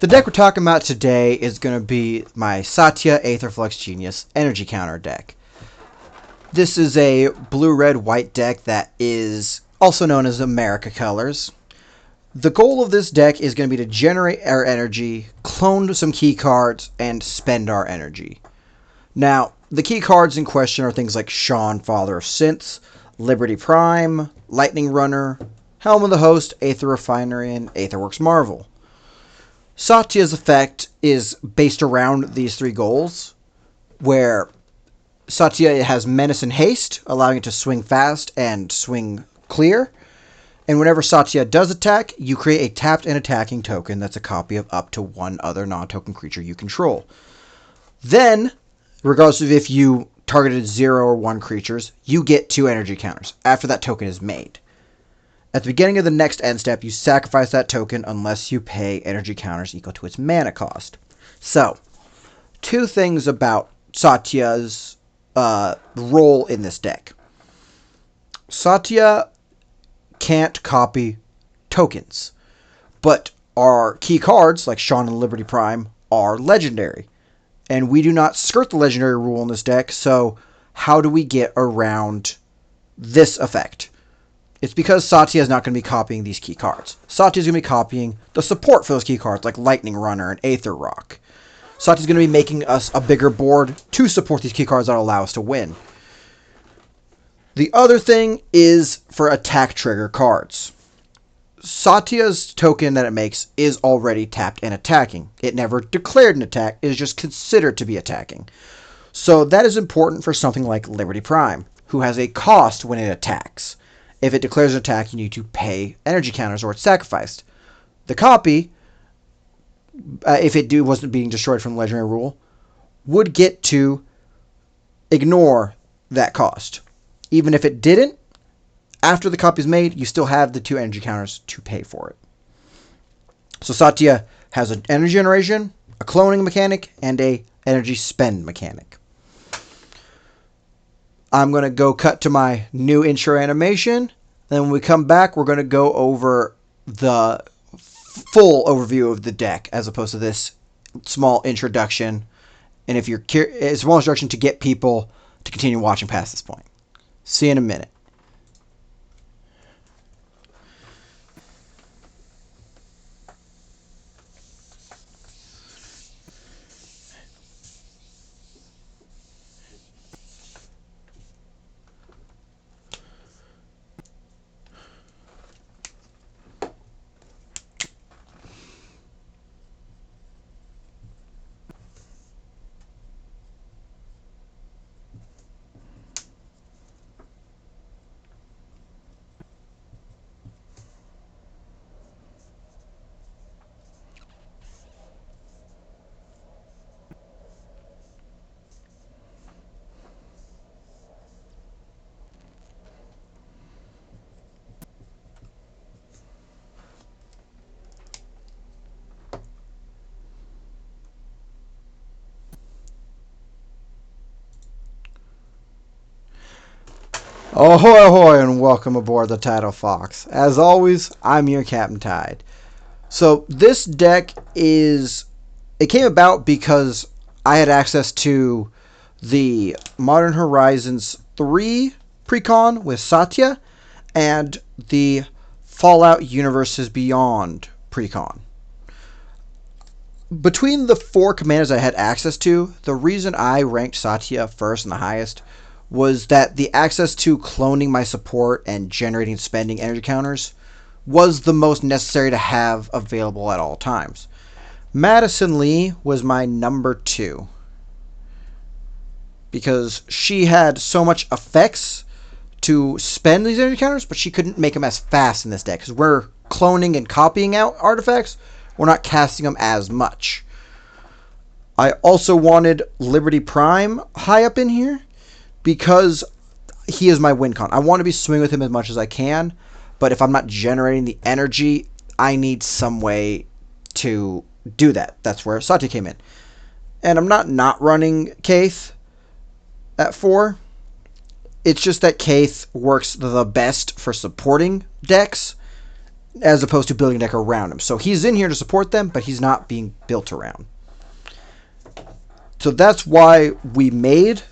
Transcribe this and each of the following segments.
The deck we're talking about today is going to be my Satya Aetherflux Genius Energy Counter deck. This is a blue-red-white deck that is also known as America Colors. The goal of this deck is going to be to generate our energy, clone some key cards, and spend our energy. Now, the key cards in question are things like Sean, Father of Synths, Liberty Prime, Lightning Runner, Helm of the Host, Aether Refinery, and Aetherworks Marvel. Satya's effect is based around these three goals, where Satya has Menace and Haste, allowing it to swing fast and swing clear. And whenever Satya does attack, you create a tapped and attacking token that's a copy of up to one other non-token creature you control. Then, regardless of if you targeted 0 or 1 creatures, you get 2 energy counters after that token is made. At the beginning of the next end step, you sacrifice that token unless you pay energy counters equal to its mana cost. So, 2 things about Satya's role in this deck. Satya can't copy tokens, but our key cards, like Sean and Liberty Prime, are legendary. And we do not skirt the legendary rule in this deck, so how do we get around this effect? It's because Satya is not going to be copying these key cards. Satya is going to be copying the support for those key cards, like Lightning Runner and Aether Rock. Satya is going to be making us a bigger board to support these key cards that allow us to win. The other thing is for attack trigger cards. Satya's token that it makes is already tapped and attacking. It never declared an attack, it is just considered to be attacking. So that is important for something like Liberty Prime, who has a cost when it attacks. If it declares an attack, you need to pay energy counters or it's sacrificed. The copy, if it wasn't being destroyed from the legendary rule, would get to ignore that cost. Even if it didn't, after the copy is made, you still have the 2 energy counters to pay for it. So Satya has an energy generation, a cloning mechanic, and a energy spend mechanic. I'm going to go cut to my new intro animation. Then when we come back, we're going to go over the full overview of the deck as opposed to this small introduction. And if you're curious, it's a small introduction to get people to continue watching past this point. See you in a minute. Ahoy, ahoy, and welcome aboard the Tidal Fox. As always, I'm your Captain Tide. So this deck it came about because I had access to the Modern Horizons 3 precon with Satya and the Fallout Universes Beyond precon. Between the 4 commanders I had access to, the reason I ranked Satya first and the highest was that the access to cloning my support and generating and spending energy counters was the most necessary to have available at all times. Madison Lee was my number 2 because she had so much effects to spend these energy counters, but she couldn't make them as fast in this deck because we're cloning and copying out artifacts. We're not casting them as much. I also wanted Liberty Prime high up in here because he is my win con. I want to be swinging with him as much as I can, but if I'm not generating the energy, I need some way to do that. That's where Satya came in. And I'm not running Kaith at 4. It's just that Kaith works the best for supporting decks, as opposed to building a deck around him. So he's in here to support them, but he's not being built around. So that's why we made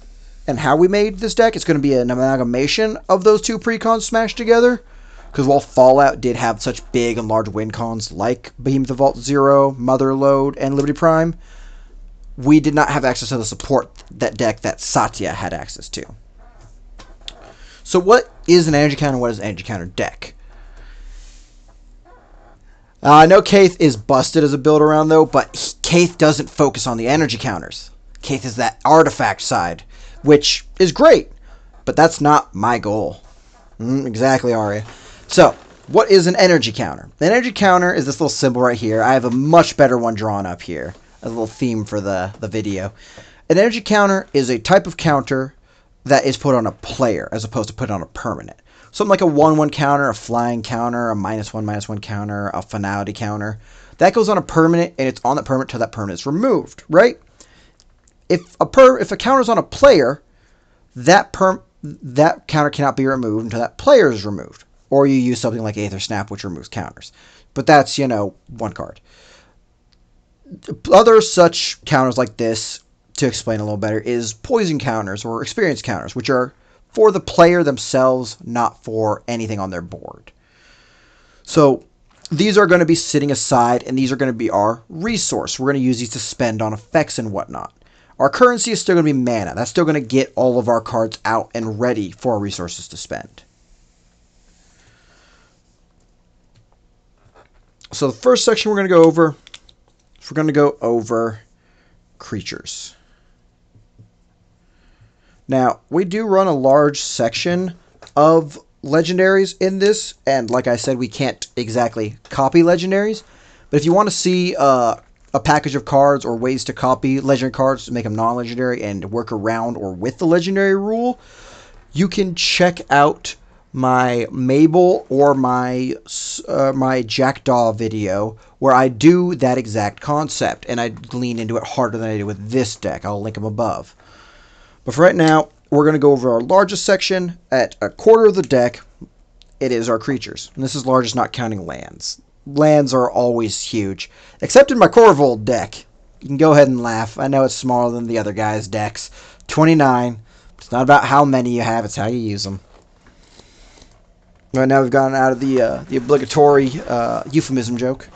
and how we made this deck. It's going to be an amalgamation of those two precons smashed together. Because while Fallout did have such big and large win cons like Behemoth of Vault Zero, Motherlode, and Liberty Prime, we did not have access to the support that deck that Satya had access to. So what is an energy counter and what is an energy counter deck? I know Kaith is busted as a build around though, but Kaith doesn't focus on the energy counters. Kaith is that artifact side, which is great, but that's not my goal. Exactly, Arya. So, what is an energy counter? An energy counter is this little symbol right here. I have a much better one drawn up here. A little theme for the video. An energy counter is a type of counter that is put on a player as opposed to put on a permanent. Something like a 1/1 counter, a flying counter, a -1/-1 counter, a finality counter. That goes on a permanent, and it's on that permanent till that permanent is removed, right? If a counter is on a player, that counter cannot be removed until that player is removed. Or you use something like Aether Snap, which removes counters. But that's, one card. Other such counters like this, to explain a little better, is poison counters or experience counters, which are for the player themselves, not for anything on their board. So these are going to be sitting aside, and these are going to be our resource. We're going to use these to spend on effects and whatnot. Our currency is still going to be mana. That's still going to get all of our cards out and ready for our resources to spend. So the first section we're going to go over is we're going to go over creatures. Now, we do run a large section of legendaries in this, and like I said, we can't exactly copy legendaries. But if you want to see a package of cards or ways to copy legendary cards to make them non-legendary and work around or with the legendary rule, you can check out my Mabel or my Jackdaw video where I do that exact concept, and I lean into it harder than I do with this deck. I'll link them above. But for right now, we're going to go over our largest section. At a quarter of the deck, it is our creatures. And this is largest, not counting lands. Lands are always huge, except in my Corvold deck. You can go ahead and laugh. I know it's smaller than the other guys' decks. 29. It's not about how many you have, it's how you use them. Right now we've gotten out of the obligatory euphemism joke.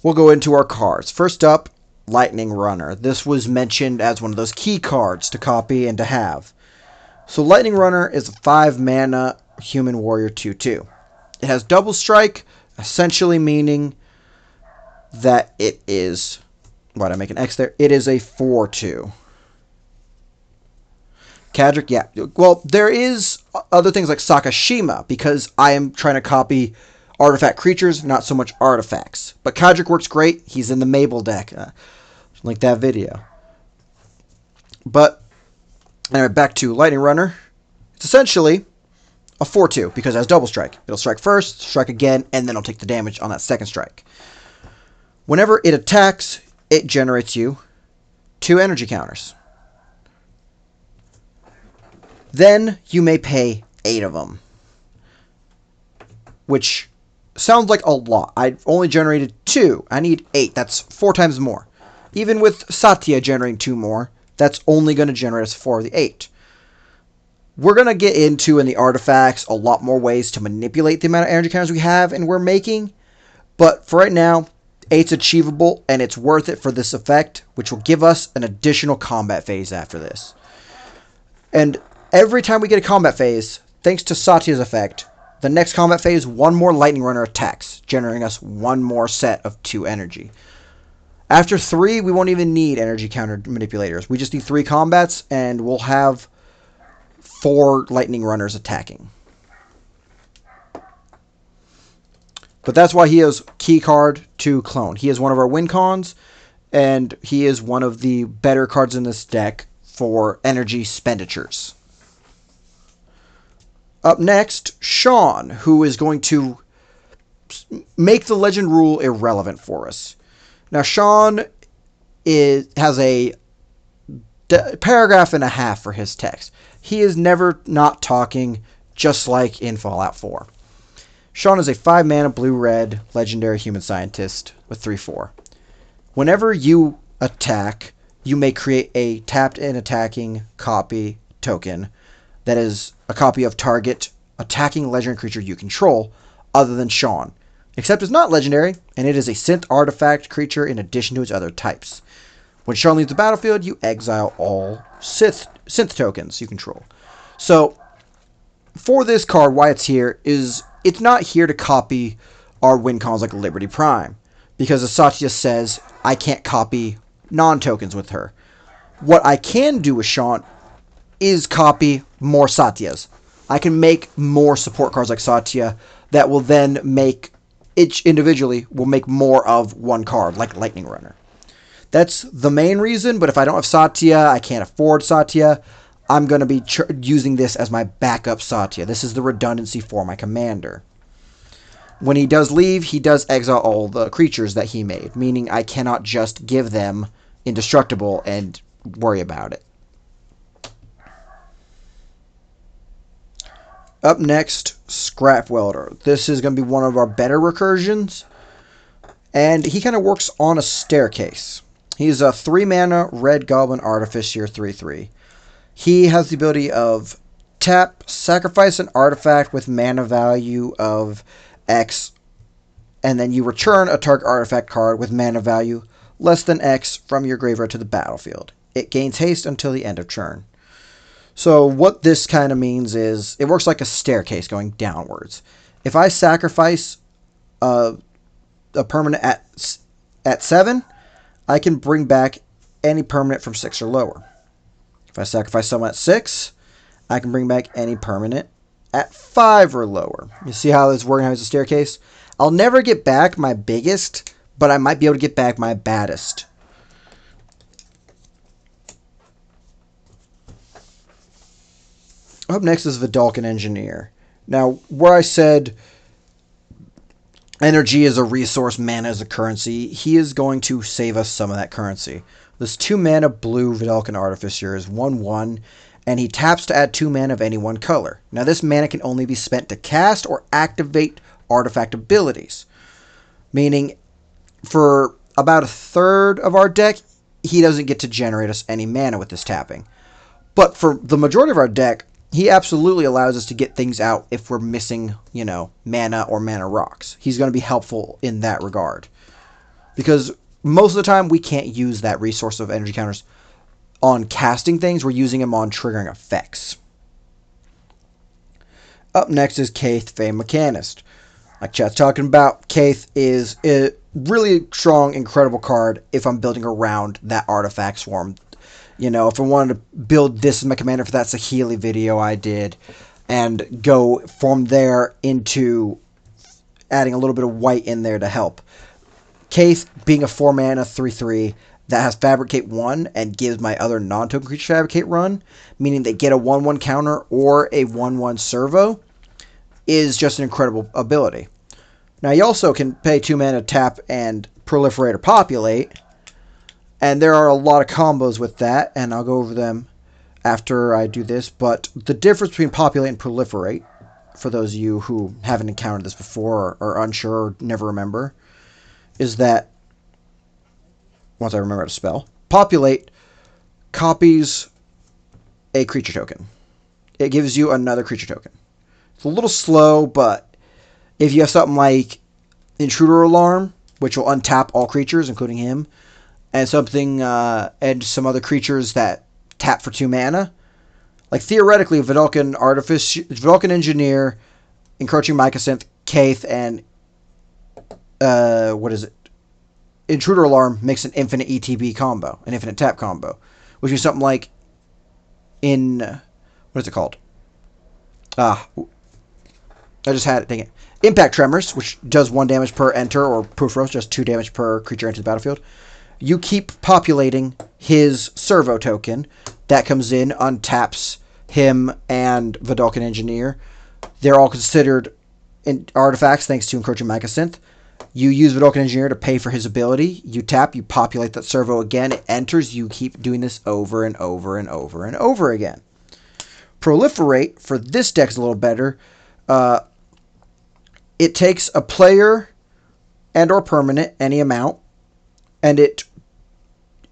We'll go into our cards. First up, Lightning Runner. This was mentioned as one of those key cards to copy and to have. So Lightning Runner is a 5-mana human warrior 2/2. It has double strike, essentially meaning that it is... Why did I make an X there? It is a 4/2. Kadric, yeah. Well, there is other things like Sakashima, because I am trying to copy artifact creatures, not so much artifacts. But Kadric works great. He's in the Mabel deck. Link that video. But, anyway, back to Lightning Runner. It's essentially a 4/2, because it has double strike. It'll strike first, strike again, and then it'll take the damage on that second strike. Whenever it attacks, it generates you 2 energy counters. Then you may pay 8 of them, which sounds like a lot. I've only generated 2. I need 8. That's 4 times more. Even with Satya generating 2 more, that's only going to generate us 4 of the 8. We're going to get into, in the artifacts, a lot more ways to manipulate the amount of energy counters we have and we're making. But for right now, 8's achievable, and it's worth it for this effect, which will give us an additional combat phase after this. And every time we get a combat phase, thanks to Satya's effect, the next combat phase, 1 more Lightning Runner attacks, generating us 1 more set of 2 energy. After 3, we won't even need energy counter manipulators. We just need 3 combats, and we'll have 4 Lightning Runners attacking. But that's why he is key card to clone. He is one of our win cons, and he is one of the better cards in this deck for energy expenditures. Up next, Sean, who is going to make the legend rule irrelevant for us. Now, Sean has a paragraph and a half for his text. He is never not talking, just like in Fallout 4. Sean is a 5-mana blue-red legendary human scientist with 3/4. Whenever you attack, you may create a tapped and attacking copy token that is a copy of target attacking legendary creature you control, other than Sean, except it's not legendary, and it is a synth artifact creature in addition to its other types. When Sean leaves the battlefield, you exile all synth tokens you control. So, for this card, why it's here is it's not here to copy our win cons like Liberty Prime, because as Satya says, I can't copy non-tokens with her. What I can do with Sean is copy more Satyas. I can make more support cards like Satya that will then make, each individually, will make more of one card, like Lightning Runner. That's the main reason, but if I don't have Satya, I can't afford Satya, I'm going to be using this as my backup Satya. This is the redundancy for my commander. When he does leave, he does exile all the creatures that he made, meaning I cannot just give them indestructible and worry about it. Up next, Scrap Welder. This is going to be one of our better recursions, and he kind of works on a staircase. He's a 3-mana red goblin artificer 3/3. He has the ability of tap, sacrifice an artifact with mana value of X, and then you return a target artifact card with mana value less than X from your graveyard to the battlefield. It gains haste until the end of turn. So what this kind of means is it works like a staircase going downwards. If I sacrifice a permanent at 7, I can bring back any permanent from 6 or lower. If I sacrifice someone at 6, I can bring back any permanent at 5 or lower. You see how this working out as a staircase? I'll never get back my biggest, but I might be able to get back my baddest. Up next is Vidalcan Engineer. Now, where I said energy is a resource, mana is a currency, he is going to save us some of that currency. This 2-mana blue Vidalcan Artificer is 1/1, and he taps to add 2 mana of any one color. Now, this mana can only be spent to cast or activate artifact abilities, meaning for about a third of our deck, he doesn't get to generate us any mana with this tapping. But for the majority of our deck, he absolutely allows us to get things out if we're missing, mana or mana rocks. He's going to be helpful in that regard. Because most of the time, we can't use that resource of energy counters on casting things. We're using them on triggering effects. Up next is Kaith, Fey Mechanist. Like chat's talking about, Kaith is a really strong, incredible card if I'm building around that artifact swarm. If I wanted to build this as my commander for that Saheeli video I did, and go from there into adding a little bit of white in there to help. Kaith being a 4-mana 3/3 that has Fabricate 1 and gives my other non-token creature Fabricate run, meaning they get a 1/1 counter or a 1/1 servo, is just an incredible ability. Now, you also can pay 2 mana tap and Proliferate or Populate, and there are a lot of combos with that, and I'll go over them after I do this. But the difference between Populate and Proliferate, for those of you who haven't encountered this before or are unsure or never remember, is that, once I remember how to spell, Populate copies a creature token. It gives you another creature token. It's a little slow, but if you have something like Intruder Alarm, which will untap all creatures, including him, and and some other creatures that tap for 2 mana. Like, theoretically, Vidalcan Engineer, Encroaching Mycosynth, Kaith, and Intruder Alarm makes an infinite ETB combo, an infinite tap combo, which is something like what is it called? I just had it, dang it. Impact Tremors, which does 1 damage per enter, or Proof just 2 damage per creature enters the battlefield. You keep populating his servo token. That comes in, untaps him and Vidalcan Engineer. They're all considered artifacts thanks to Encroaching Mycosynth. You use Vidalcan Engineer to pay for his ability. You tap, you populate that servo again. It enters. You keep doing this over and over and over and over again. Proliferate, for this deck, is a little better. it takes a player and or permanent, any amount, and it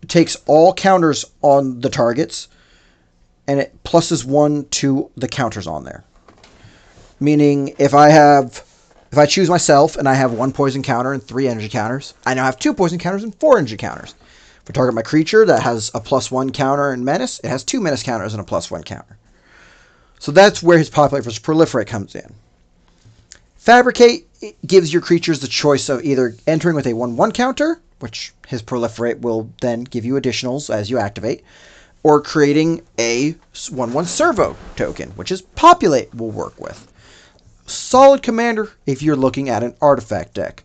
takes all counters on the targets, and it pluses 1 to the counters on there. Meaning, if I choose myself and I have 1 poison counter and 3 energy counters, I now have 2 poison counters and 4 energy counters. If I target my creature that has a +1 counter and menace, it has 2 menace counters and a +1 counter. So that's where his populate versus proliferate comes in. Fabricate gives your creatures the choice of either entering with a 1/1 counter, which his proliferate will then give you additionals as you activate, or creating a 1/1 servo token, which his populate will work with. Solid commander if you're looking at an artifact deck.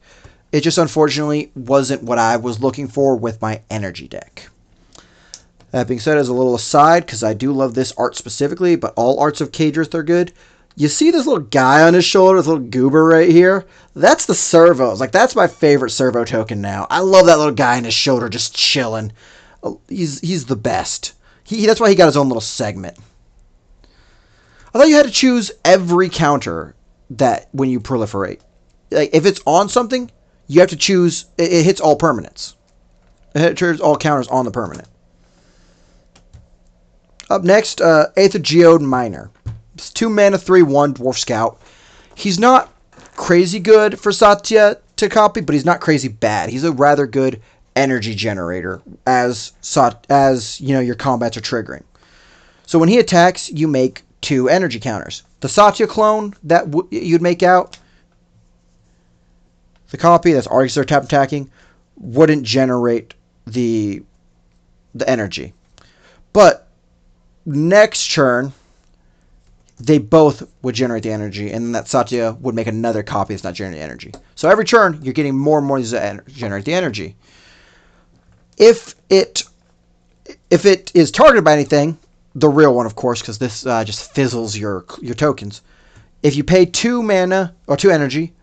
It just unfortunately wasn't what I was looking for with my energy deck. That being said, as a little aside, because I do love this art specifically, but all arts of Kadrith are good. You see this little guy on his shoulder, this little goober right here? That's the servos. Like, that's my favorite servo token now. I love that little guy on his shoulder just chilling. He's the best. That's why he got his own little segment. I thought you had to choose every counter that when you proliferate. Like, if it's on something, you have to choose. It hits all permanents. It triggers all counters on the permanent. Up next, Aether Geode Miner. It's 2 mana, 3/1 Dwarf Scout. He's not crazy good for Satya to copy, but he's not crazy bad. He's a rather good energy generator as your combats are triggering. So when he attacks, you make 2 energy counters. The Satya clone that you'd make out, the copy that's already started tap attacking, wouldn't generate the energy. But next turn, they both would generate the energy, and then that Satya would make another copy that's not generating energy. So every turn, you're getting more and more to generate the energy. If it is targeted by anything, the real one, of course, because this just fizzles your tokens. If you pay 2 mana or 2 energy,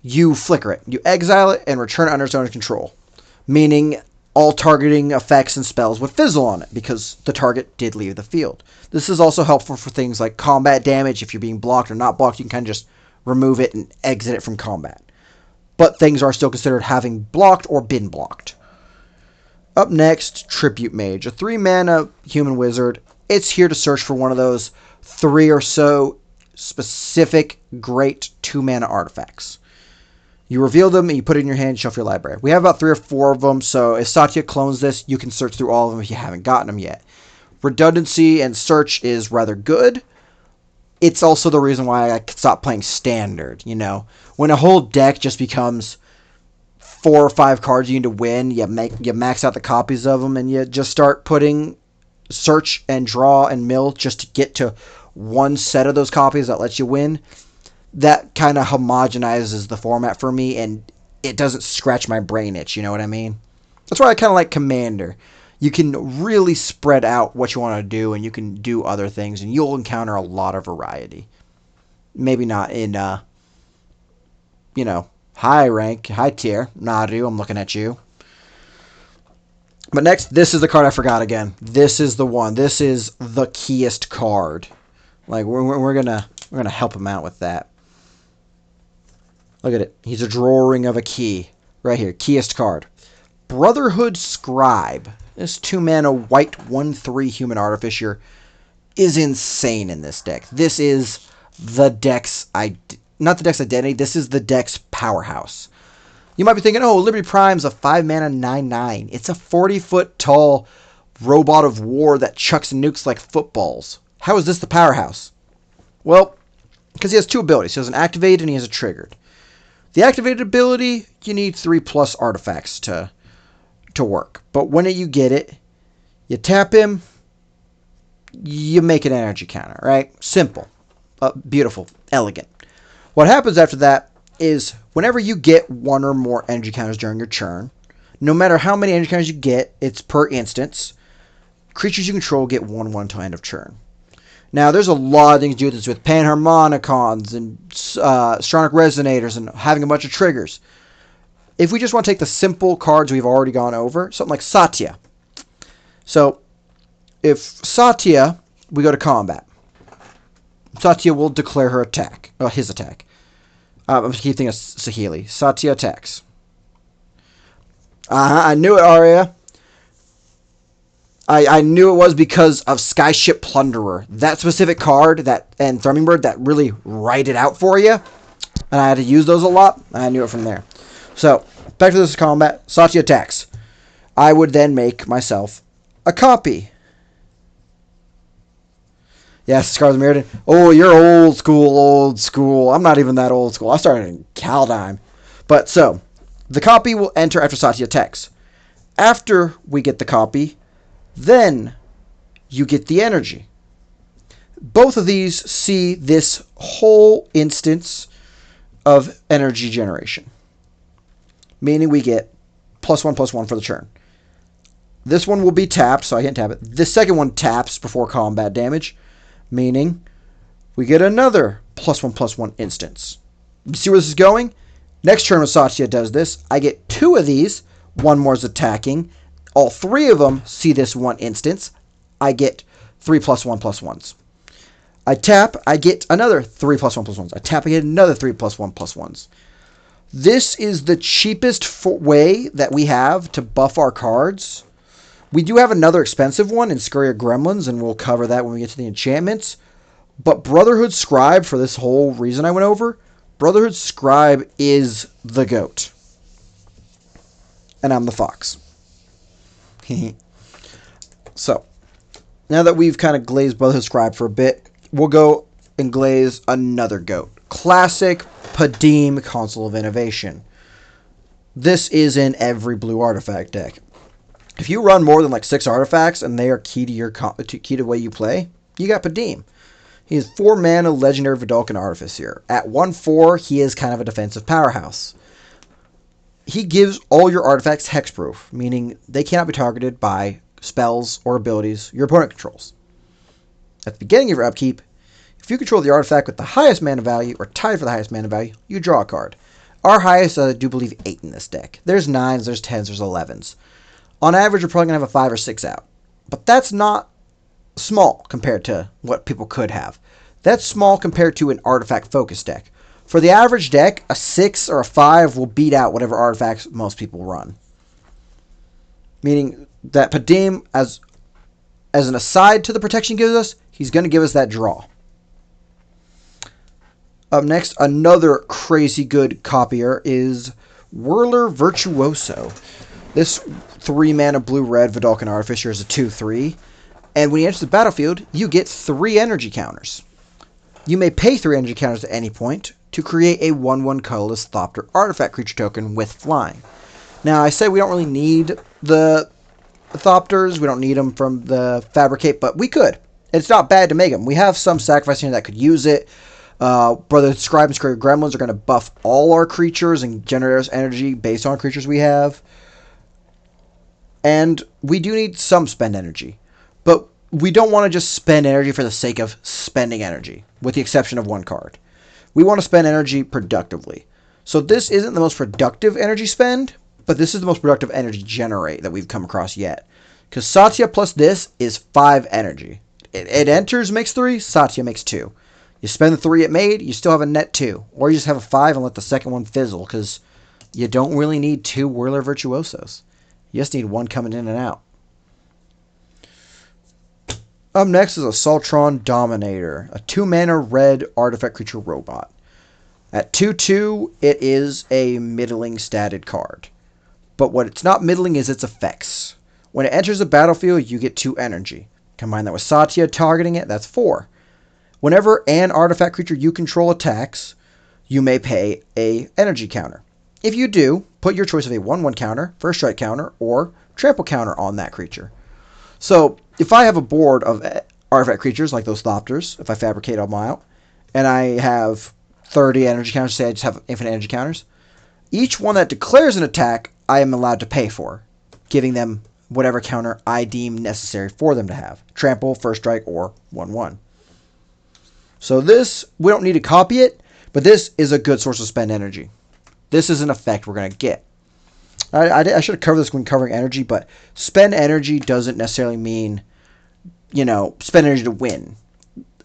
you flicker it. You exile it and return it under its owner's control. Meaning all targeting effects and spells would fizzle on it because the target did leave the field. This is also helpful for things like combat damage. If you're being blocked or not blocked, you can kind of just remove it and exit it from combat. But things are still considered having blocked or been blocked. Up next, Tribute Mage, a 3 mana human wizard. It's here to search for one of those 3 or so specific great 2 mana artifacts. You reveal them and you put it in your hand and shuffle your library. We have about 3 or 4 of them, so if Satya clones this, you can search through all of them if you haven't gotten them yet. Redundancy and search is rather good. It's also the reason why I stopped playing standard, When a whole deck just becomes 4 or 5 cards you need to win, you max out the copies of them, and you just start putting search and draw and mill just to get to one set of those copies that lets you win. That kind of homogenizes the format for me, and it doesn't scratch my brain itch, you know what I mean? That's why I kind of like Commander. You can really spread out what you want to do, and you can do other things, and you'll encounter a lot of variety. Maybe not in, high rank, high tier. Nadu, I'm looking at you. But next, this is the card I forgot again. This is the one. This is the keyest card. Like, we're gonna help him out with that. Look at it. He's a drawing of a key. Right here. Keyest card. Brotherhood Scribe. This 2 mana white 1/3 human artificer is insane in this deck. This is the deck's not the deck's identity. This is the deck's powerhouse. You might be thinking, oh, Liberty Prime's a 5 mana 9/9. It's a 40-foot tall robot of war that chucks nukes like footballs. How is this the powerhouse? Well, because he has 2 abilities. He has an activated and he has a triggered. The activated ability, you need 3+ artifacts to work. But when you get it, you tap him, you make an energy counter, right? Simple. Beautiful. Elegant. What happens after that is whenever you get 1 or more energy counters during your turn, no matter how many energy counters you get, it's per instance, creatures you control get 1/1 until end of turn. Now, there's a lot of things to do with this with Panharmonicons and Stronic Resonators and having a bunch of triggers. If we just want to take the simple cards we've already gone over, something like Satya. So, if Satya, we go to combat. Satya will declare his attack. I'm keep thinking of Sahili. Satya attacks. I knew it, Arya. I knew it was because of Skyship Plunderer. That specific card and Thrumming Bird that really write it out for you. And I had to use those a lot. I knew it from there. So, back to this combat. Satya attacks. I would then make myself a copy. Yes, Scars of Mirrodin. Oh, you're old school. I'm not even that old school. I started in Kaldheim. But so, the copy will enter after Satya attacks. After we get the copy, then you get the energy. Both of these see this whole instance of energy generation. Meaning we get +1/+1 for the turn. This one will be tapped, so I can't tap it. This second one taps before combat damage, meaning we get another +1/+1 instance. You see where this is going? Next turn when Satya does this, I get 2 of these. One more is attacking. All 3 of them see this one instance. I get 3 +1/+1s. I tap, I get another 3 +1/+1s. I tap, I get another 3 +1/+1s. This is the cheapest way that we have to buff our cards. We do have another expensive one in Scurrier Gremlins, and we'll cover that when we get to the enchantments. But Brotherhood Scribe, for this whole reason I went over, Brotherhood Scribe is the goat. And I'm the fox. So, now that we've kind of glazed Brotherhood Scribe for a bit, we'll go and glaze another goat. Classic Padim Console of Innovation. This is in every blue artifact deck. If you run more than like 6 artifacts and they are key to the way you play, you got Padim. He is 4 mana legendary Vidalcan Artificer. At 1/4, he is kind of a defensive powerhouse. He gives all your artifacts hexproof, meaning they cannot be targeted by spells or abilities your opponent controls. At the beginning of your upkeep, if you control the artifact with the highest mana value or tied for the highest mana value, you draw a card. Our highest, I do believe, 8 in this deck. There's 9s, there's 10s, there's 11s. On average, we're probably going to have a 5 or 6 out. But that's not small compared to what people could have. That's small compared to an artifact-focused deck. For the average deck, a 6 or a 5 will beat out whatever artifacts most people run. Meaning that Padim, as an aside to the protection he gives us, he's going to give us that draw. Up next, another crazy good copier is Whirler Virtuoso. This 3 mana blue-red Vidalcan Artificer is a 2/3. And when he enters the battlefield, you get 3 energy counters. You may pay 3 energy counters at any point to create a 1/1 colorless Thopter artifact creature token with flying. Now, I said we don't really need the Thopters. We don't need them from the Fabricate, but we could. It's not bad to make them. We have some sacrifice here that could use it. Brother Scribe and Scurrier Gremlins are going to buff all our creatures and generate us energy based on creatures we have. And we do need some spend energy. But we don't want to just spend energy for the sake of spending energy, with the exception of one card. We want to spend energy productively. So this isn't the most productive energy spend, but this is the most productive energy generate that we've come across yet. Because Satya plus this is 5 energy. It enters, makes 3, Satya makes 2. You spend the 3 it made, you still have a net 2. Or you just have a 5 and let the second one fizzle, because you don't really need 2 Whirler Virtuosos. You just need 1 coming in and out. Up next is a Saltron Dominator, a 2 mana red artifact creature robot. At 2/2, it is a middling statted card. But what it's not middling is its effects. When it enters the battlefield, you get 2 energy. Combine that with Satya targeting it, that's 4. Whenever an artifact creature you control attacks, you may pay a energy counter. If you do, put your choice of a 1/1 counter, first strike counter, or trample counter on that creature. So, if I have a board of artifact creatures like those Thopters, if I fabricate them out, and I have 30 energy counters, say I just have infinite energy counters, each one that declares an attack, I am allowed to pay for, giving them whatever counter I deem necessary for them to have. Trample, first strike, or 1/1. So this, we don't need to copy it, but this is a good source of spend energy. This is an effect we're going to get. I should have covered this when covering energy, but spend energy doesn't necessarily mean, spend energy to win.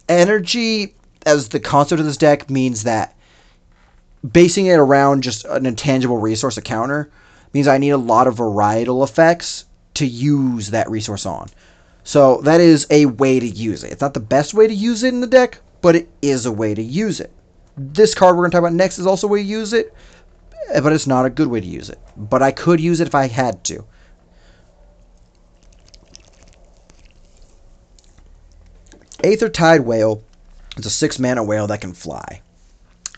Energy, as the concept of this deck, means that basing it around just an intangible resource, a counter, means I need a lot of varietal effects to use that resource on. So that is a way to use it. It's not the best way to use it in the deck, but it is a way to use it. This card we're going to talk about next is also a way to use it, but it's not a good way to use it. But I could use it if I had to. Aethertide Whale is a 6-mana whale that can fly.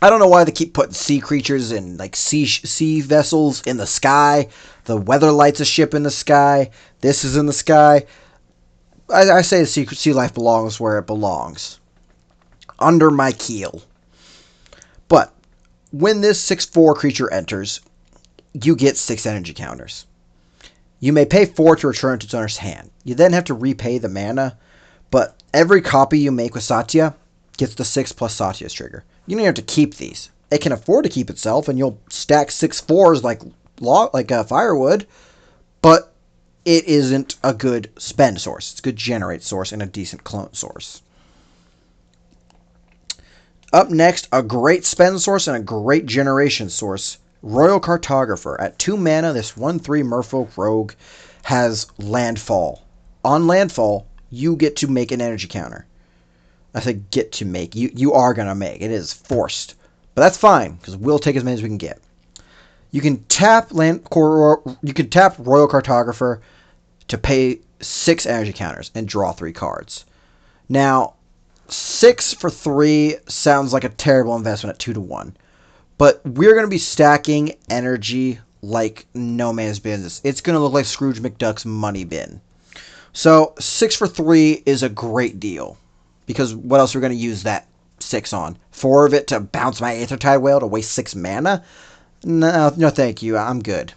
I don't know why they keep putting sea creatures and like sea vessels in the sky. The weather lights a ship in the sky. This is in the sky. I say the sea life belongs where it belongs. Under my keel. But when this 6/4 creature enters, you get 6 energy counters. You may pay 4 to return to its owner's hand. You then have to repay the mana, but every copy you make with Satya gets the 6 plus Satya's trigger. You don't have to keep these. It can afford to keep itself, and you'll stack 6/4s like firewood, but it isn't a good spend source. It's a good generate source and a decent clone source. Up next, a great spend source and a great generation source, Royal Cartographer. At 2 mana, this 1/3 Merfolk Rogue has landfall. On landfall, you get to make an energy counter. I say get to make. You are going to make. It is forced. But that's fine, because we'll take as many as we can get. You can tap Royal Cartographer to pay 6 energy counters and draw 3 cards. Now, 6 for 3 sounds like a terrible investment at 2-1. But we're going to be stacking energy like no man's business. It's going to look like Scrooge McDuck's money bin. So 6 for 3 is a great deal. Because what else are we going to use that 6 on? 4 of it to bounce my Aethertide Whale to waste 6 mana? No, thank you. I'm good.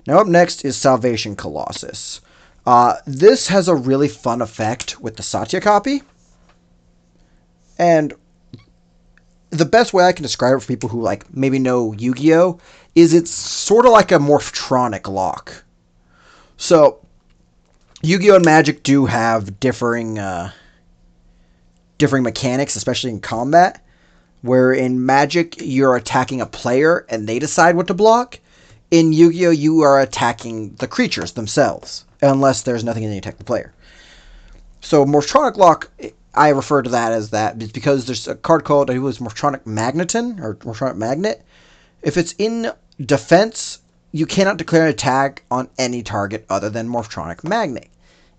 Now up next is Salvation Colossus. This has a really fun effect with the Satya copy. And the best way I can describe it for people who like maybe know Yu-Gi-Oh! Is it's sort of like a Morphtronic lock. So Yu-Gi-Oh! And Magic do have differing mechanics, especially in combat, where in Magic you're attacking a player and they decide what to block. In Yu-Gi-Oh! You are attacking the creatures themselves, unless there's nothing in the attack the player. So Morphtronic Lock, I refer to that as that. It's because there's a card called, I think it was Morphtronic Magneton, or Morphtronic Magnet. If it's in defense, you cannot declare an attack on any target other than Morphtronic Magnet.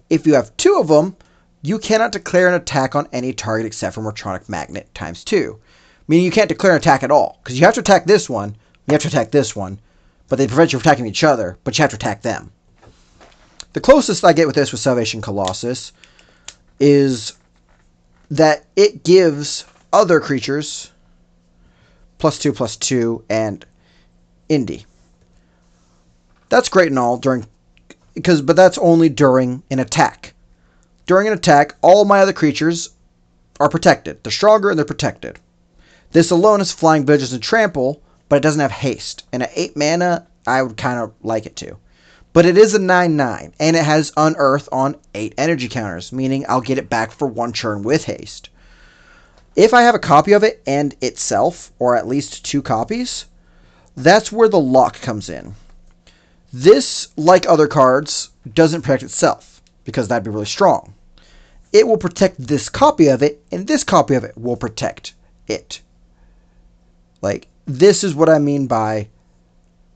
If you have 2 of them, you cannot declare an attack on any target except for Morphtronic Magnet times 2. Meaning you can't declare an attack at all. Because you have to attack this one, you have to attack this one, but they prevent you from attacking each other, but you have to attack them. The closest I get with this with Salvation Colossus is that it gives other creatures +2/+2 and Indy. That's great and all but that's only during an attack. During an attack, all my other creatures are protected. They're stronger and they're protected. This alone is Flying Vigilance and Trample, but it doesn't have haste. And at 8 mana, I would kind of like it to. But it is a 9/9, and it has Unearth on 8 energy counters, meaning I'll get it back for 1 turn with haste. If I have a copy of it and itself, or at least 2 copies, that's where the lock comes in. This, like other cards, doesn't protect itself, because that'd be really strong. It will protect this copy of it, and this copy of it will protect it. Like, this is what I mean by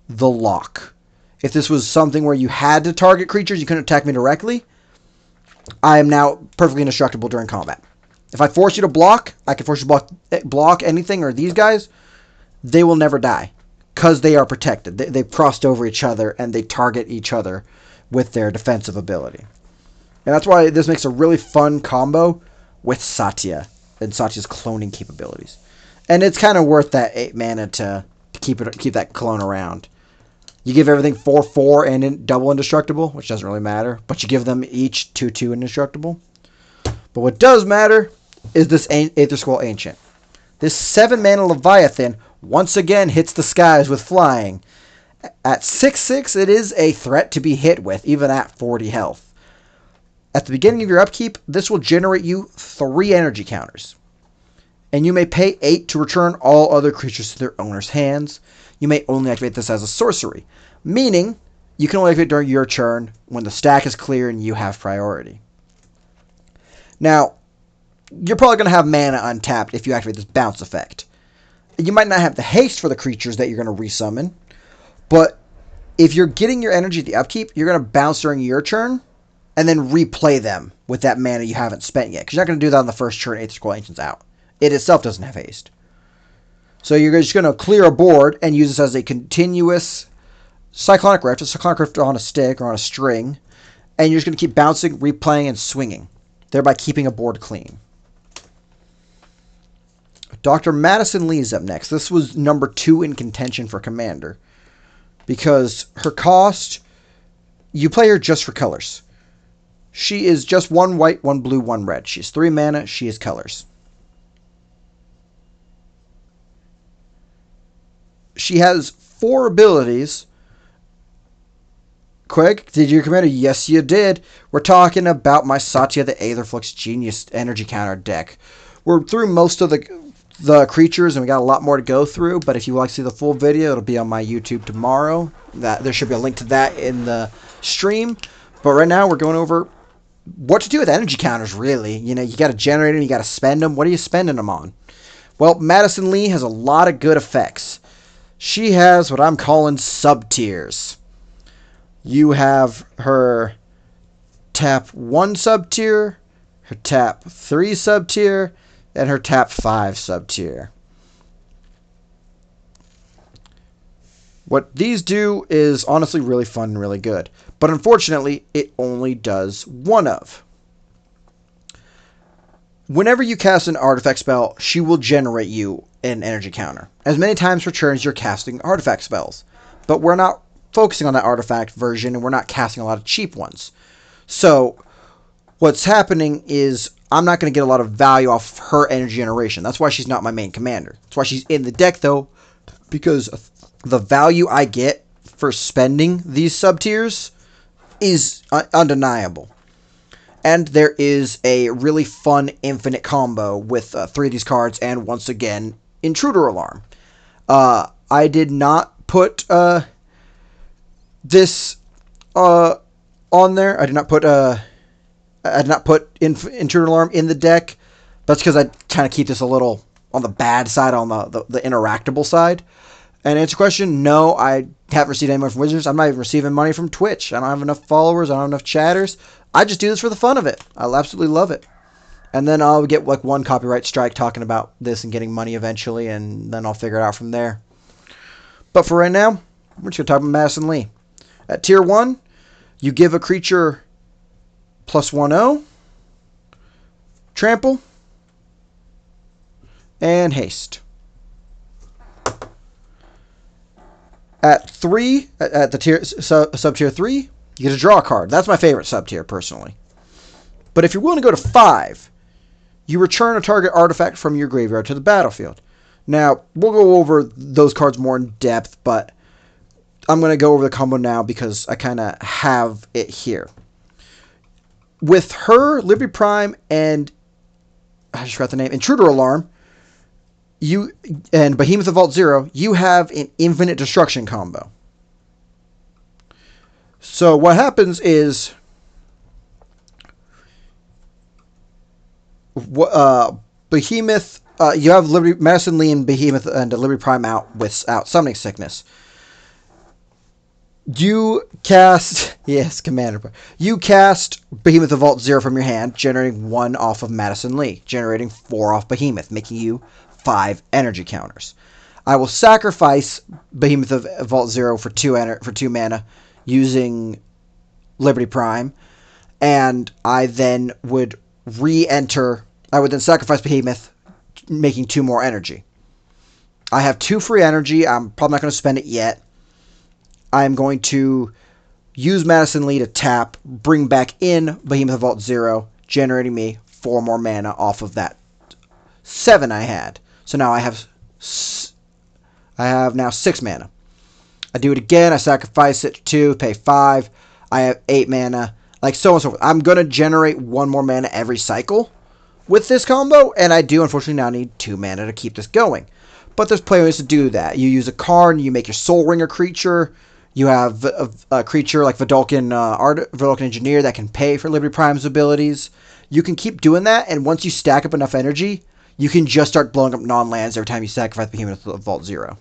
the lock. If this was something where you had to target creatures, you couldn't attack me directly, I am now perfectly indestructible during combat. If I force you to block, I can force you to block anything or these guys, they will never die. Because they are protected. They've crossed over each other and they target each other with their defensive ability. And that's why this makes a really fun combo with Satya and Satya's cloning capabilities. And it's kind of worth that 8 mana to keep that clone around. You give everything 4/4 and double indestructible, which doesn't really matter. But you give them each 2/2 indestructible. But what does matter is this Aetherflux Ancient. This 7 mana Leviathan once again hits the skies with flying. At 6/6, it is a threat to be hit with, even at 40 health. At the beginning of your upkeep, this will generate you 3 energy counters. And you may pay 8 to return all other creatures to their owner's hands. You may only activate this as a sorcery, meaning you can only activate during your turn when the stack is clear and you have priority. Now, you're probably going to have mana untapped if you activate this bounce effect. You might not have the haste for the creatures that you're going to resummon, but if you're getting your energy at the upkeep, you're going to bounce during your turn and then replay them with that mana you haven't spent yet, because you're not going to do that on the first turn Aetherflux Ancient's out. It itself doesn't have haste. So you're just going to clear a board and use this as a continuous Cyclonic Rift, a Cyclonic Rift on a stick or on a string, and you're just going to keep bouncing, replaying, and swinging, thereby keeping a board clean. Dr. Madison Lee is up next. This was number 2 in contention for Commander, because her cost, you play her just for colors. She is just 1 white, 1 blue, 1 red. She has 3 mana. She is colors. She has 4 abilities. Craig, did you Commander? Yes, you did. We're talking about my Satya the Aetherflux Genius energy counter deck. We're through most of the creatures, and we got a lot more to go through, but if you would like to see the full video, it'll be on my YouTube tomorrow. There should be a link to that in the stream. But right now, we're going over what to do with energy counters, really. You know, you got to generate them, you got to spend them. What are you spending them on? Well, Madison Lee has a lot of good effects. She has what I'm calling sub-tiers. You have her tap 1 sub-tier, her tap 3 sub-tier, and her tap 5 sub-tier. What these do is honestly really fun and really good. But unfortunately, it only does one of. Whenever you cast an artifact spell, she will generate you an energy counter. As many times per turn as you're casting artifact spells. But we're not focusing on that artifact version, and we're not casting a lot of cheap ones. So, what's happening is I'm not going to get a lot of value off her energy generation. That's why she's not my main commander. That's why she's in the deck, though, because the value I get for spending these sub-tiers is undeniable. And there is a really fun infinite combo with 3 of these cards, and once again, Intruder Alarm. I did not put this on there. I did not put Intruder Alarm in the deck. That's because I kind of keep this a little on the bad side, on the interactable side. And to answer your question, no, I haven't received any money from Wizards. I'm not even receiving money from Twitch. I don't have enough followers. I don't have enough chatters. I just do this for the fun of it. I absolutely love it. And then I'll get like 1 copyright strike talking about this and getting money eventually, and then I'll figure it out from there. But for right now, we're just going to talk about Madison Lee. At Tier 1, you give a creature +1/0, trample, and haste. At 3, at the sub-tier 3, you get to draw a card. That's my favorite sub-tier, personally. But if you're willing to go to 5, you return a target artifact from your graveyard to the battlefield. Now, we'll go over those cards more in depth, but I'm going to go over the combo now because I kind of have it here. With her, Liberty Prime, and I just forgot the name, Intruder Alarm, and Behemoth of Vault Zero, you have an infinite destruction combo. So what happens is, Behemoth, you have Madison Lee and Behemoth and Liberty Prime out without Summoning Sickness. You cast, yes, Commander. You cast Behemoth of Vault Zero from your hand, generating 1 off of Madison Lee, generating 4 off Behemoth, making you 5 energy counters. I will sacrifice Behemoth of Vault Zero for 2 mana using Liberty Prime, and I then would re-enter. I would then sacrifice Behemoth, making 2 more energy. I have 2 free energy. I'm probably not going to spend it yet. I'm going to use Madison Lee to tap, bring back in Behemoth of Vault Zero, generating me 4 more mana off of that 7 I had. So now I have now 6 mana. I do it again. I sacrifice it to 2, pay 5. I have 8 mana, like so on and so forth. I'm going to generate 1 more mana every cycle, with this combo, and I do unfortunately now need 2 mana to keep this going. But there's plenty of ways to do that. You use a card, and you make your Soul Ring a creature. You have a creature like Vidalcan Engineer that can pay for Liberty Prime's abilities. You can keep doing that, and once you stack up enough energy, you can just start blowing up non-lands every time you sacrifice Behemoth to Vault 0.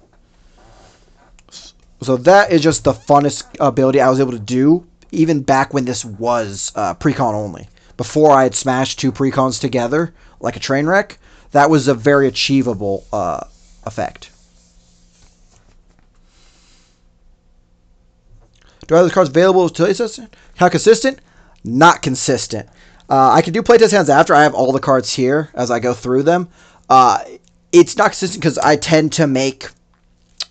So that is just the funnest ability I was able to do, even back when this was precon only. Before I had smashed 2 precons together, like a train wreck, that was a very achievable effect. Do I have those cards available to playtest? How consistent? Not consistent. I can do playtest hands after. I have all the cards here as I go through them. It's not consistent because I tend to make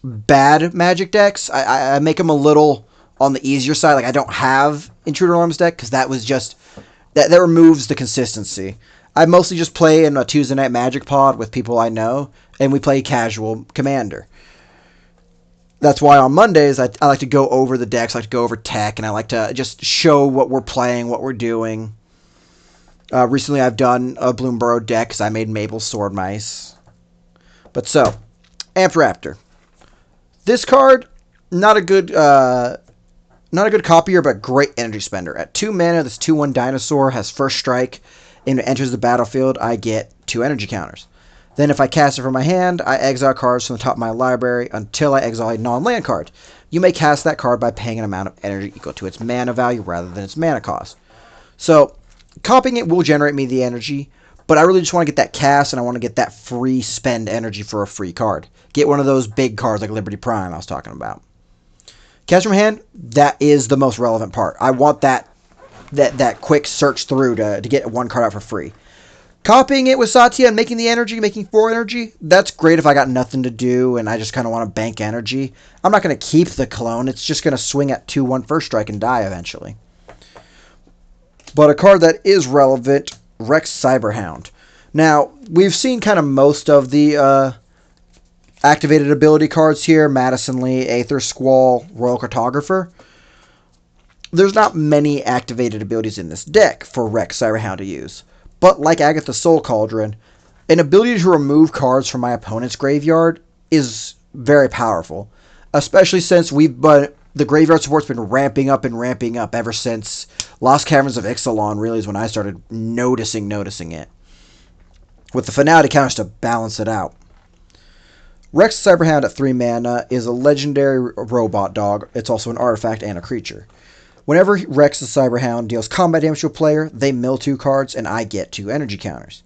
bad Magic decks. I make them a little on the easier side. Like I don't have Intruder Alarms deck because that was just that removes the consistency. I mostly just play in a Tuesday night Magic pod with people I know, and we play casual Commander. That's why on Mondays I like to go over the decks, I like to go over tech, and I like to just show what we're playing, what we're doing. Recently I've done a Bloomburrow deck because I made Mabel's Sword Mice. But so, Amped Raptor. This card, not a good copier, but great energy spender. At 2 mana, this 2/1 dinosaur has first strike, and it enters the battlefield, I get 2 energy counters. Then if I cast it from my hand, I exile cards from the top of my library until I exile a non-land card. You may cast that card by paying an amount of energy equal to its mana value rather than its mana cost. So, copying it will generate me the energy, but I really just want to get that cast, and I want to get that free spend energy for a free card. Get one of those big cards like Liberty Prime I was talking about. Cast from hand, that is the most relevant part. I want that quick search through to get 1 card out for free. Copying it with Satya and making the energy, making 4 energy, that's great if I got nothing to do and I just kind of want to bank energy. I'm not going to keep the clone. It's just going to swing at 2/1 first strike and die eventually. But a card that is relevant, Rex Cyberhound. Now, we've seen kind of most of the activated ability cards here. Madison Lee, Aether Squall, Royal Cartographer. There's not many activated abilities in this deck for Rex Cyberhound to use. But like Agatha's Soul Cauldron, an ability to remove cards from my opponent's graveyard is very powerful. Especially since the graveyard support's been ramping up ever since Lost Caverns of Ixalan really is when I started noticing it. With the Finality counters to balance it out. Rex Cyberhound at 3 mana is a legendary robot dog. It's also an artifact and a creature. Whenever Rex the Cyberhound deals combat damage to a player, they mill 2 cards and I get 2 energy counters.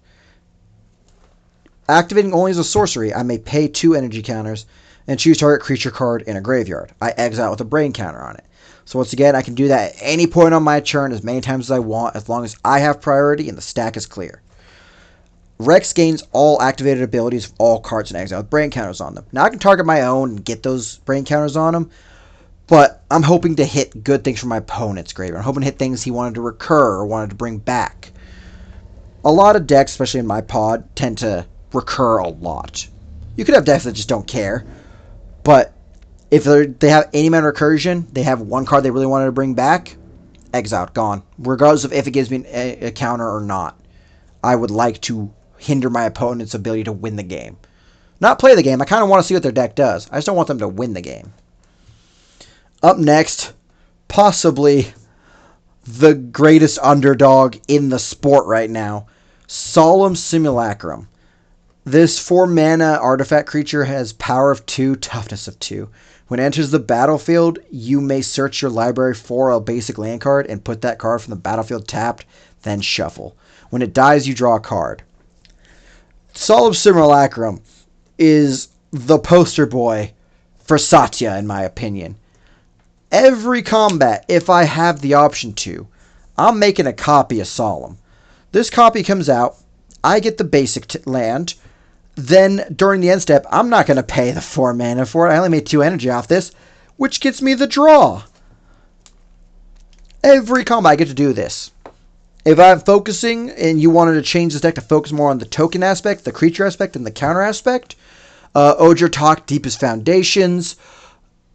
Activating only as a sorcery, I may pay 2 energy counters and choose target creature card in a graveyard. I exile with a brain counter on it. So once again, I can do that at any point on my turn as many times as I want, as long as I have priority and the stack is clear. Rex gains all activated abilities of all cards in exile with brain counters on them. Now I can target my own and get those brain counters on them, but I'm hoping to hit good things from my opponent's graveyard. I'm hoping to hit things he wanted to recur or wanted to bring back. A lot of decks, especially in my pod, tend to recur a lot. You could have decks that just don't care, but if they have any amount of recursion, they have 1 card they really wanted to bring back, exiled, gone. Regardless of if it gives me a counter or not. I would like to hinder my opponent's ability to win the game. Not play the game, I kind of want to see what their deck does. I just don't want them to win the game. Up next, possibly the greatest underdog in the sport right now, Solemn Simulacrum. This 4 mana artifact creature has power of 2, toughness of 2. When it enters the battlefield, you may search your library for a basic land card and put that card from the battlefield tapped, then shuffle. When it dies, you draw a card. Solemn Simulacrum is the poster boy for Satya, in my opinion. Every combat, if I have the option to, I'm making a copy of Solemn. This copy comes out, I get the basic land, then during the end step, I'm not going to pay the 4 mana for it. I only made 2 energy off this, which gets me the draw. Every combat I get to do this. If I'm focusing and you wanted to change this deck to focus more on the token aspect, the creature aspect, and the counter aspect, Ojer Talk, Deepest Foundations,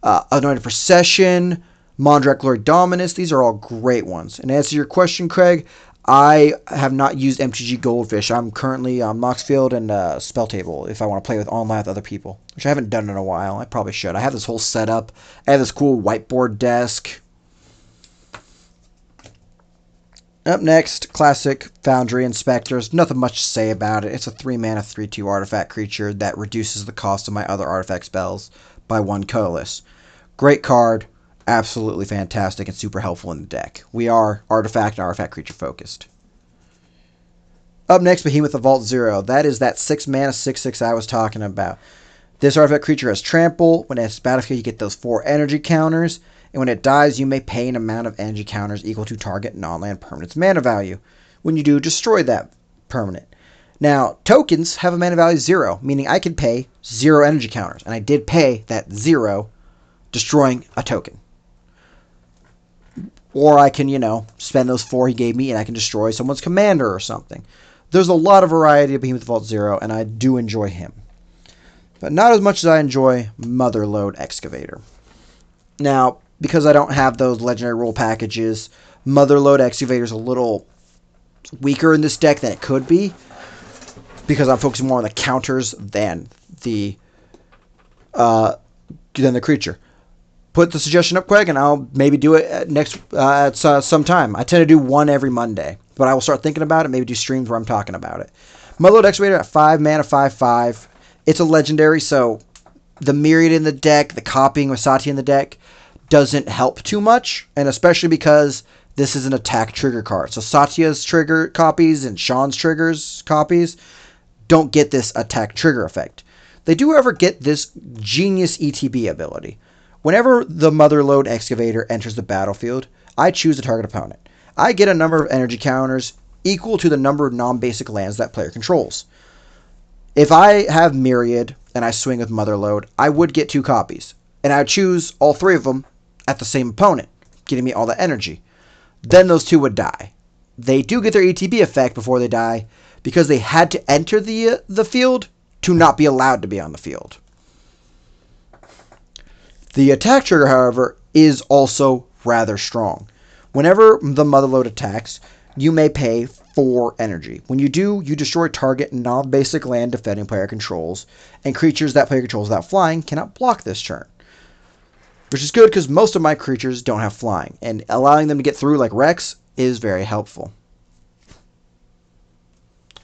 Anointed Procession, Mondrak Glory Dominus, these are all great ones. And to answer your question, Craig, I have not used MTG Goldfish. I'm currently on Moxfield and Spell Table if I want to play with online with other people, which I haven't done in a while. I probably should. I have this whole setup. I have this cool whiteboard desk. Up next, classic Foundry Inspectors. Nothing much to say about it. It's a 3-mana 3/2 artifact creature that reduces the cost of my other artifact spells by 1 colorless. Great card. Absolutely fantastic and super helpful in the deck. We are artifact and artifact creature focused. Up next, Behemoth of Vault 0. That is that 6-mana 6/6 I was talking about. This artifact creature has trample. When it's battlefield, you get those 4 energy counters. And when it dies, you may pay an amount of energy counters equal to target non-land permanent's mana value. When you do, destroy that permanent. Now, tokens have a mana value 0, meaning I can pay 0 energy counters. And I did pay that 0, destroying a token. Or I can, spend those 4 he gave me and I can destroy someone's commander or something. There's a lot of variety of Behemoth Vault 0, and I do enjoy him. But not as much as I enjoy Motherlode Excavator. Now, because I don't have those legendary rule packages, Motherlode Excavator is a little weaker in this deck than it could be, because I'm focusing more on the counters than the creature. Put the suggestion up, Craig, and I'll maybe do it next at some time. I tend to do one every Monday, but I will start thinking about it. Maybe do streams where I'm talking about it. Motherlode Excavator at 5 mana, 5/5. It's a legendary, so the myriad in the deck, the copying with Satya in the deck, doesn't help too much, and especially because this is an attack trigger card. So Satya's trigger copies and Sean's triggers copies don't get this attack trigger effect. They do, however, get this genius ETB ability. Whenever the Motherlode Excavator enters the battlefield, I choose a target opponent. I get a number of energy counters equal to the number of non-basic lands that player controls. If I have Myriad and I swing with Motherlode, I would get 2 copies. And I would choose all 3 of them at the same opponent, getting me all the energy. Then those 2 would die. They do get their ETB effect before they die because they had to enter the field to not be allowed to be on the field. The attack trigger, however, is also rather strong. Whenever the Motherlode attacks, you may pay 4 energy. When you do, you destroy target non-basic land defending player controls, and creatures that player controls without flying cannot block this turn. Which is good because most of my creatures don't have flying, and allowing them to get through like Rex is very helpful.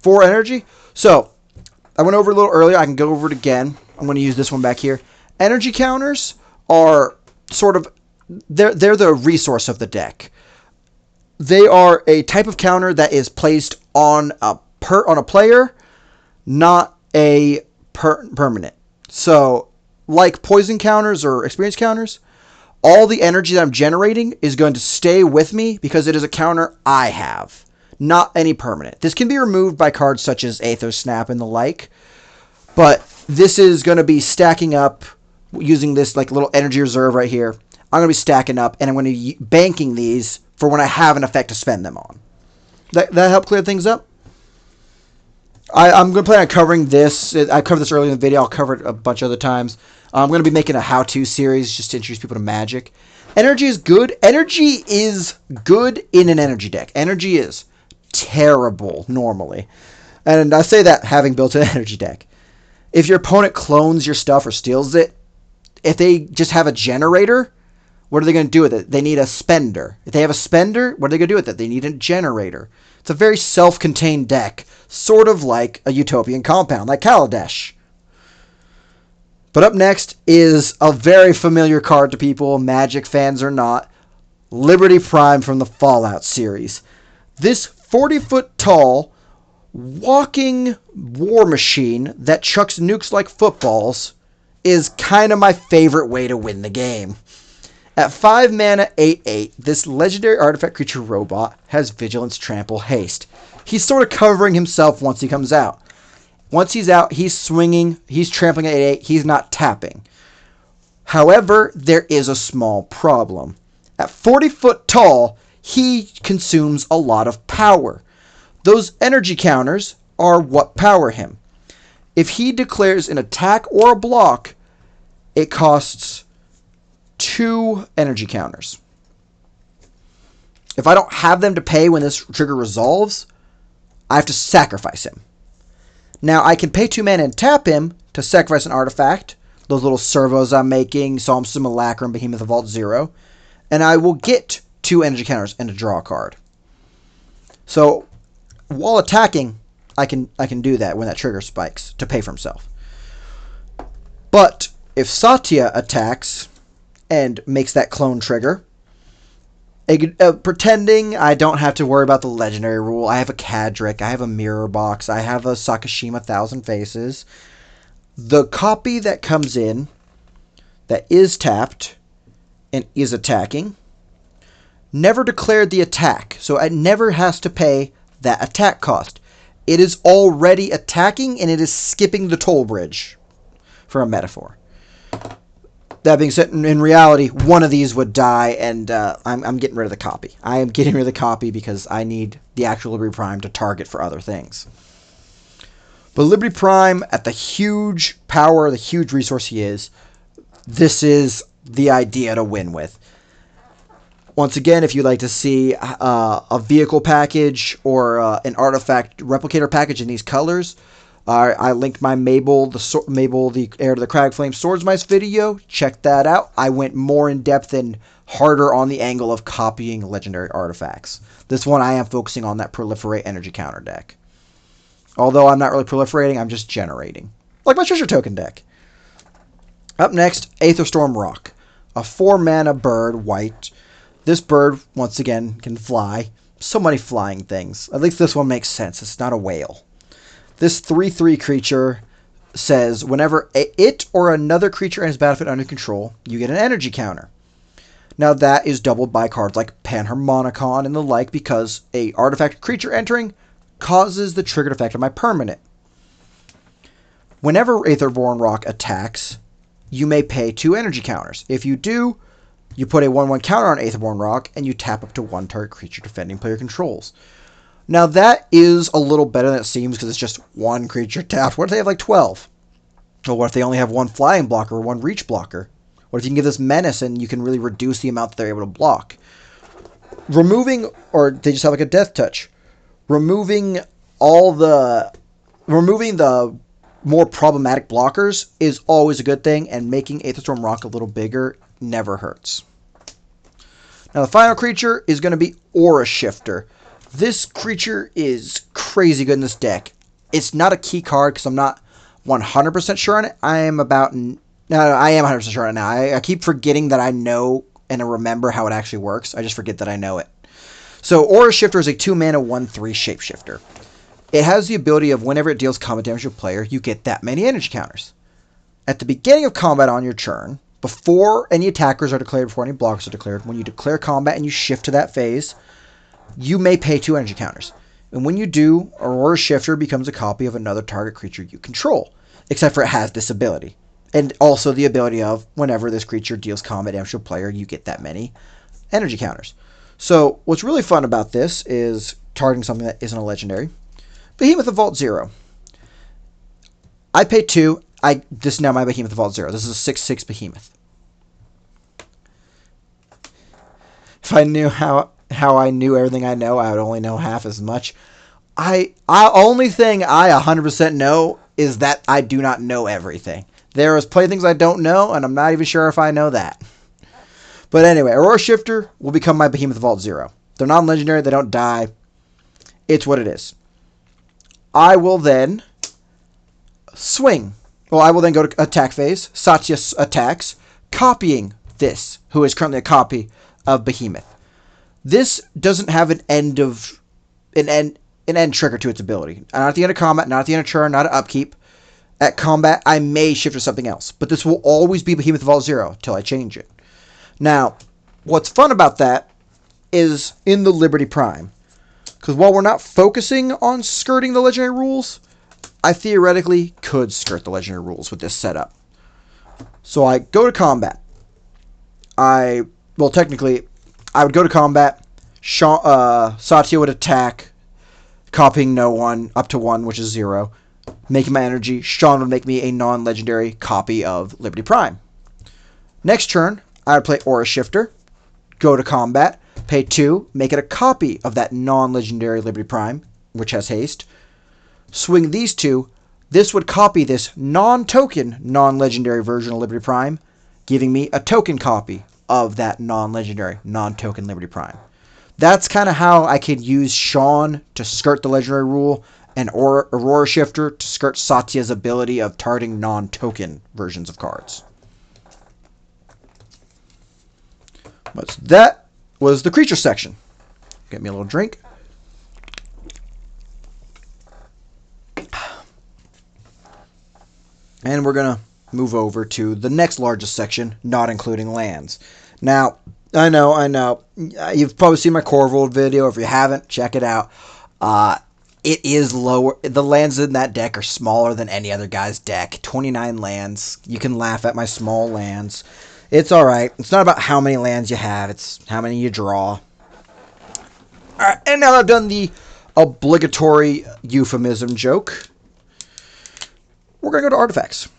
4 energy. So, I went over it a little earlier. I can go over it again. I'm going to use this one back here. Energy counters are sort of, they're the resource of the deck. They are a type of counter that is placed on a player, not a permanent. So, like poison counters or experience counters, all the energy that I'm generating is going to stay with me because it is a counter I have, not any permanent. This can be removed by cards such as Aether Snap and the like, but this is going to be stacking up using this like little energy reserve right here. I'm going to be stacking up, and I'm going to be banking these for when I have an effect to spend them on. That help clear things up? I'm going to plan on covering this. I covered this earlier in the video. I'll cover it a bunch of other times. I'm going to be making a how-to series just to introduce people to Magic. Energy is good. Energy is good in an energy deck. Energy is terrible normally. And I say that having built an energy deck. If your opponent clones your stuff or steals it, if they just have a generator, what are they going to do with it? They need a spender. If they have a spender, what are they going to do with it? They need a generator. It's a very self-contained deck, sort of like a Utopian Compound, like Kaladesh. But up next is a very familiar card to people, Magic fans or not, Liberty Prime from the Fallout series. This 40-foot tall, walking war machine that chucks nukes like footballs is kind of my favorite way to win the game. At 5 mana, 8/8, this legendary artifact creature robot has Vigilance, Trample, Haste. He's sort of covering himself once he comes out. Once he's out, he's swinging, he's trampling at 8/8, he's not tapping. However, there is a small problem. At 40 foot tall, he consumes a lot of power. Those energy counters are what power him. If he declares an attack or a block, it costs 2 energy counters. If I don't have them to pay when this trigger resolves, I have to sacrifice him. Now, I can pay 2 mana and tap him to sacrifice an artifact. Those little servos I'm making, Psalm Simulacrum, Behemoth of Vault 0. And I will get 2 energy counters and a draw card. So, while attacking, I can do that when that trigger spikes to pay for himself. But if Satya attacks and makes that clone trigger, pretending I don't have to worry about the legendary rule, I have a Cadric, I have a Mirror Box, I have a Sakashima Thousand Faces. The copy that comes in that is tapped and is attacking never declared the attack, so it never has to pay that attack cost. It is already attacking and it is skipping the toll bridge, for a metaphor. That being said, in reality, one of these would die, and I'm getting rid of the copy. I am getting rid of the copy because I need the actual Liberty Prime to target for other things. But Liberty Prime, at the huge power, the huge resource he is, this is the idea to win with. Once again, if you'd like to see a vehicle package or an artifact replicator package in these colors, I linked my Mabel, the Heir to the Cragflame Swordsmice video. Check that out. I went more in depth and harder on the angle of copying legendary artifacts. This one I am focusing on that proliferate energy counter deck. Although I'm not really proliferating, I'm just generating. Like my treasure token deck. Up next, Aetherstorm Rock. A 4-mana bird, white. This bird, once again, can fly. So many flying things. At least this one makes sense. It's not a whale. This 3/3 creature says whenever it or another creature enters battlefield under control, you get an energy counter. Now that is doubled by cards like Panharmonicon and the like because a artifact creature entering causes the triggered effect of my permanent. Whenever Aetherborn Rock attacks, you may pay 2 energy counters. If you do, you put a 1/1 counter on Aetherborn Rock and you tap up to 1 target creature defending player controls. Now that is a little better than it seems because it's just 1 creature tapped. What if they have like 12? Or what if they only have 1 flying blocker or 1 reach blocker? What if you can give this menace and you can really reduce the amount that they're able to block? Removing, or they just have like a death touch. Removing the more problematic blockers is always a good thing, and making Aetherstorm Rock a little bigger never hurts. Now the final creature is going to be Aura Shifter. This creature is crazy good in this deck. It's not a key card because I'm not 100% sure on it. I am 100% sure on it now. I keep forgetting that I know and I remember how it actually works. I just forget that I know it. So Aura Shifter is a 2-mana 1/3 shapeshifter. It has the ability of whenever it deals combat damage to a player, you get that many energy counters. At the beginning of combat on your turn, before any attackers are declared, before any blockers are declared, when you declare combat and you shift to that phase, you may pay 2 energy counters. And when you do, Aura Shifter becomes a copy of another target creature you control, except for it has this ability. And also the ability of whenever this creature deals combat damage to a player, you get that many energy counters. So what's really fun about this is targeting something that isn't a legendary. Behemoth of Vault 0. I pay 2. This is now my Behemoth of Vault 0. This is a 6/6 Behemoth. If I knew how I knew everything I know, I would only know half as much. Only thing I 100% know is that I do not know everything. There is plenty of things I don't know, and I'm not even sure if I know that. But anyway, Aura Shifter will become my Behemoth of Vault 0. They're non-legendary, they don't die. It's what it is. I will then swing. Well, I will then go to attack phase. Satya attacks, copying this, who is currently a copy of Behemoth. This doesn't have an end trigger to its ability. Not at the end of combat, not at the end of turn, not at upkeep. At combat, I may shift to something else, but this will always be Behemoth of Vault 0 until I change it. Now, what's fun about that is in the Liberty Prime. Because while we're not focusing on skirting the legendary rules, I theoretically could skirt the legendary rules with this setup. So I go to combat. Technically, I would go to combat. Satya would attack, copying no one, up to 1, which is 0. Making my energy. Sean would make me a non-legendary copy of Liberty Prime. Next turn, I would play Aura Shifter, go to combat, Pay 2, make it a copy of that non-legendary Liberty Prime, which has haste. Swing these 2. This would copy this non-token, non-legendary version of Liberty Prime, giving me a token copy of that non-legendary, non-token Liberty Prime. That's kind of how I could use Sean to skirt the legendary rule and Aurora Shifter to skirt Satya's ability of targeting non-token versions of cards. But that was the creature section. Get me a little drink. And we're going to move over to the next largest section, not including lands. Now, I know. You've probably seen my Corvold video. If you haven't, check it out. It is lower. The lands in that deck are smaller than any other guy's deck. 29 lands. You can laugh at my small lands. It's alright. It's not about how many lands you have. It's how many you draw. Alright, and now that I've done the obligatory euphemism joke, we're going to go to artifacts.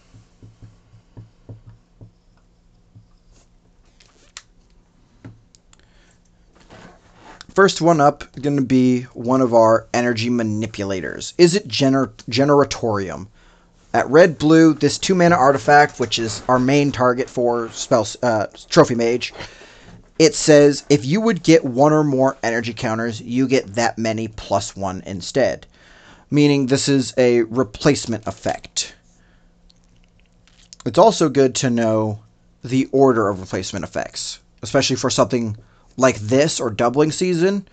First one up is going to be one of our energy manipulators. Is it Generatorium? At red-blue, this 2-mana artifact, which is our main target for Trophy Mage, it says if you would get 1 or more energy counters, you get that many +1 instead. Meaning this is a replacement effect. It's also good to know the order of replacement effects, especially for something like this or doubling season.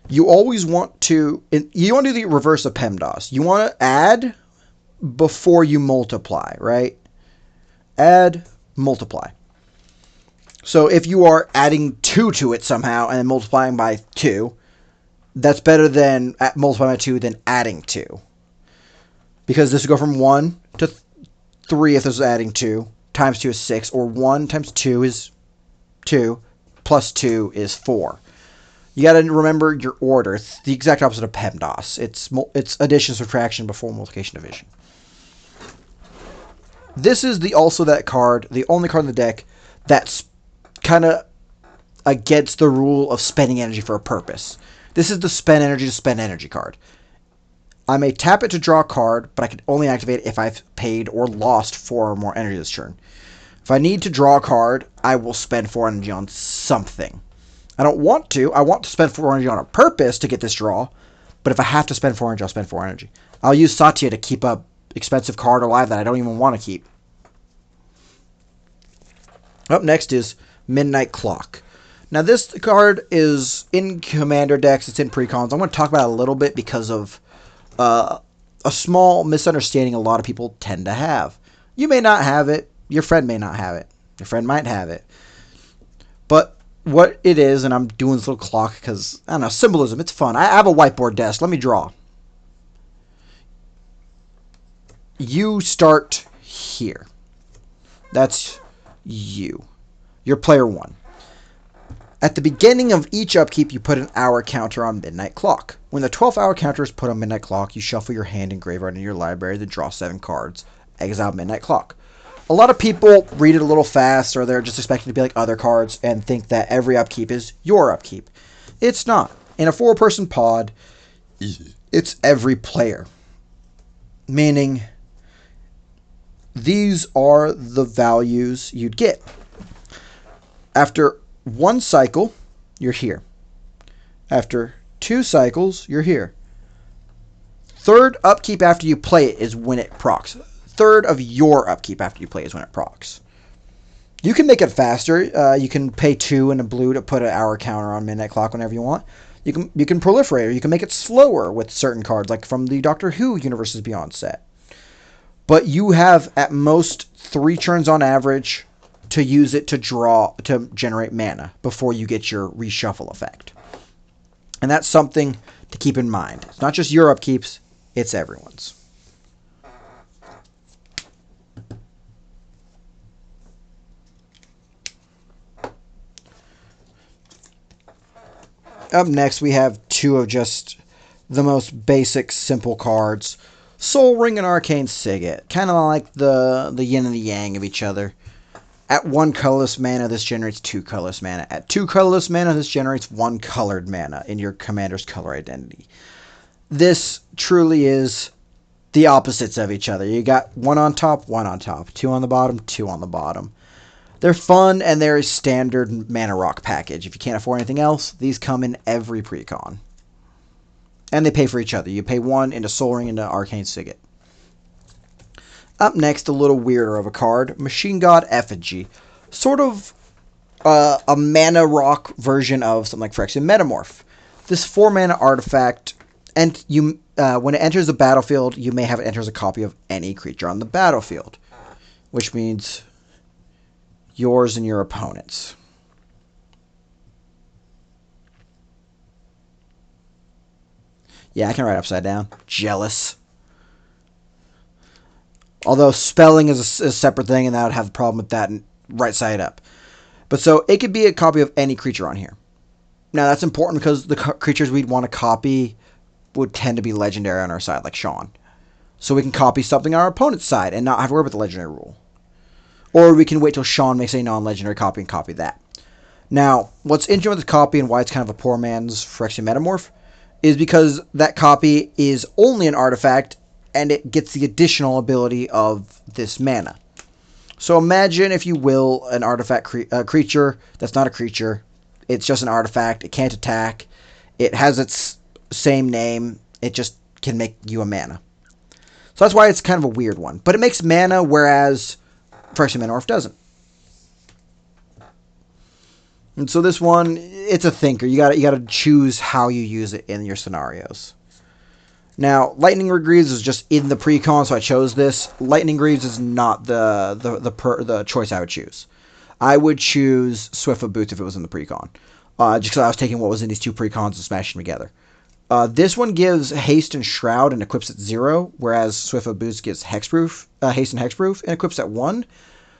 You always want to do the reverse of PEMDAS. You want to add before you multiply, right? Add, multiply. So if you are adding 2 to it somehow and then multiplying by 2, that's better than multiplying by 2 than adding 2. Because this would go from 1 to 3 if this is adding 2, times 2 is 6, or 1 times 2 is 2, plus 2 is 4. You got to remember your order. It's the exact opposite of PEMDAS. It's addition, subtraction before multiplication, division. This is the only card in the deck that's kind of against the rule of spending energy for a purpose. This is the spend energy to spend energy card. I may tap it to draw a card, but I can only activate it if I've paid or lost 4 or more energy this turn. If I need to draw a card, I will spend 4 energy on something. I don't want to. I want to spend 4 energy on a purpose to get this draw, but if I have to spend 4 energy, I'll spend 4 energy. I'll use Satya to keep a expensive card alive that I don't even want to keep. Up next is Midnight Clock. Now this card is in Commander decks, it's in Precons. I'm going to talk about it a little bit because of a small misunderstanding a lot of people tend to have. You may not have it, your friend may not have it, your friend might have it. But what it is, and I'm doing this little clock because, I don't know, symbolism, it's fun. I have a whiteboard desk, let me draw. You start here. That's you. You're player 1. At the beginning of each upkeep, you put an hour counter on Midnight Clock. When the 12th hour counter is put on Midnight Clock, you shuffle your hand and graveyard into your library to draw 7 cards. Exile Midnight Clock. A lot of people read it a little fast, or they're just expecting to be like other cards and think that every upkeep is your upkeep. It's not. In a 4-person pod, it's every player. Meaning, these are the values you'd get. After 1 cycle, you're here. After 2 cycles, you're here. 3rd upkeep after you play it is when it procs. 3rd of your upkeep after you play is when it procs. You can make it faster. You can pay 2 and a blue to put an hour counter on Midnight Clock whenever you want. You can proliferate, or you can make it slower with certain cards, like from the Doctor Who Universes Beyond set. But you have at most 3 turns on average to use it to generate mana before you get your reshuffle effect. And that's something to keep in mind. It's not just your upkeeps, it's everyone's. Up next, we have 2 of just the most basic, simple cards. Soul Ring and Arcane Signet. Kind of like the yin and the yang of each other. At 1 colorless mana, this generates 2 colorless mana. At 2 colorless mana, this generates 1 colored mana in your commander's color identity. This truly is the opposites of each other. You got 1 on top, 1 on top, 2 on the bottom, 2 on the bottom. They're fun, and they're a standard mana rock package. If you can't afford anything else, these come in every precon. And they pay for each other. You pay 1 into Soul Ring into Arcane Signet. Up next, a little weirder of a card, Machine God Effigy. Sort of a mana rock version of something like Phyrexian Metamorph. This 4 mana artifact, and when it enters the battlefield, you may have it enter as a copy of any creature on the battlefield. Which means yours and your opponent's. Yeah, I can write upside down. Jealous. Although spelling is a separate thing, and I would have a problem with that right side up. But so it could be a copy of any creature on here. Now that's important because the creatures we'd want to copy would tend to be legendary on our side, like Sean. So we can copy something on our opponent's side and not have to worry about the legendary rule. Or we can wait till Sean makes a non-legendary copy and copy that. Now, what's interesting with this copy and why it's kind of a poor man's Phyrexian Metamorph is because that copy is only an artifact and it gets the additional ability of this mana. So imagine, if you will, an artifact creature that's not a creature. It's just an artifact. It can't attack. It has its same name. It just can make you a mana. So that's why it's kind of a weird one. But it makes mana, whereas Phyrexian Metamorph doesn't. And so this one, it's a thinker. You gotta choose how you use it in your scenarios. Now, Lightning Greaves is just in the precon, so I chose this. Lightning Greaves is not the choice I would choose. I would choose Swiftfoot Boots if it was in the precon, just because I was taking what was in these 2 precons and smashing them together. This one gives Haste and Shroud and equips at 0, whereas Swiftfoot Boots gives Hexproof, Haste and Hexproof, and equips at 1.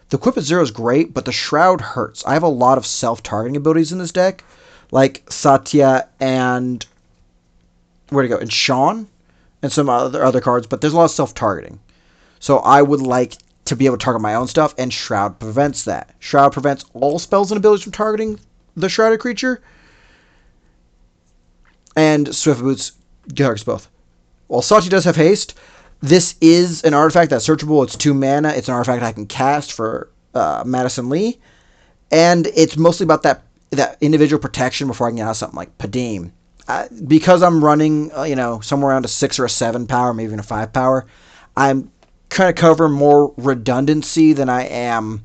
The equip at 0 is great, but the Shroud hurts. I have a lot of self-targeting abilities in this deck, like Satya and and Sean, and some other cards, but there's a lot of self-targeting. So I would like to be able to target my own stuff, and Shroud prevents that. Shroud prevents all spells and abilities from targeting the shrouded creature, and Swift Boots targets both. While Satya does have haste, this is an artifact that's searchable. It's 2 mana. It's an artifact I can cast for Madison Lee, and it's mostly about that individual protection before I can get out something like Padim. Because I'm running, somewhere around a 6 or a 7 power, maybe even a 5 power, I'm trying to cover more redundancy than I am,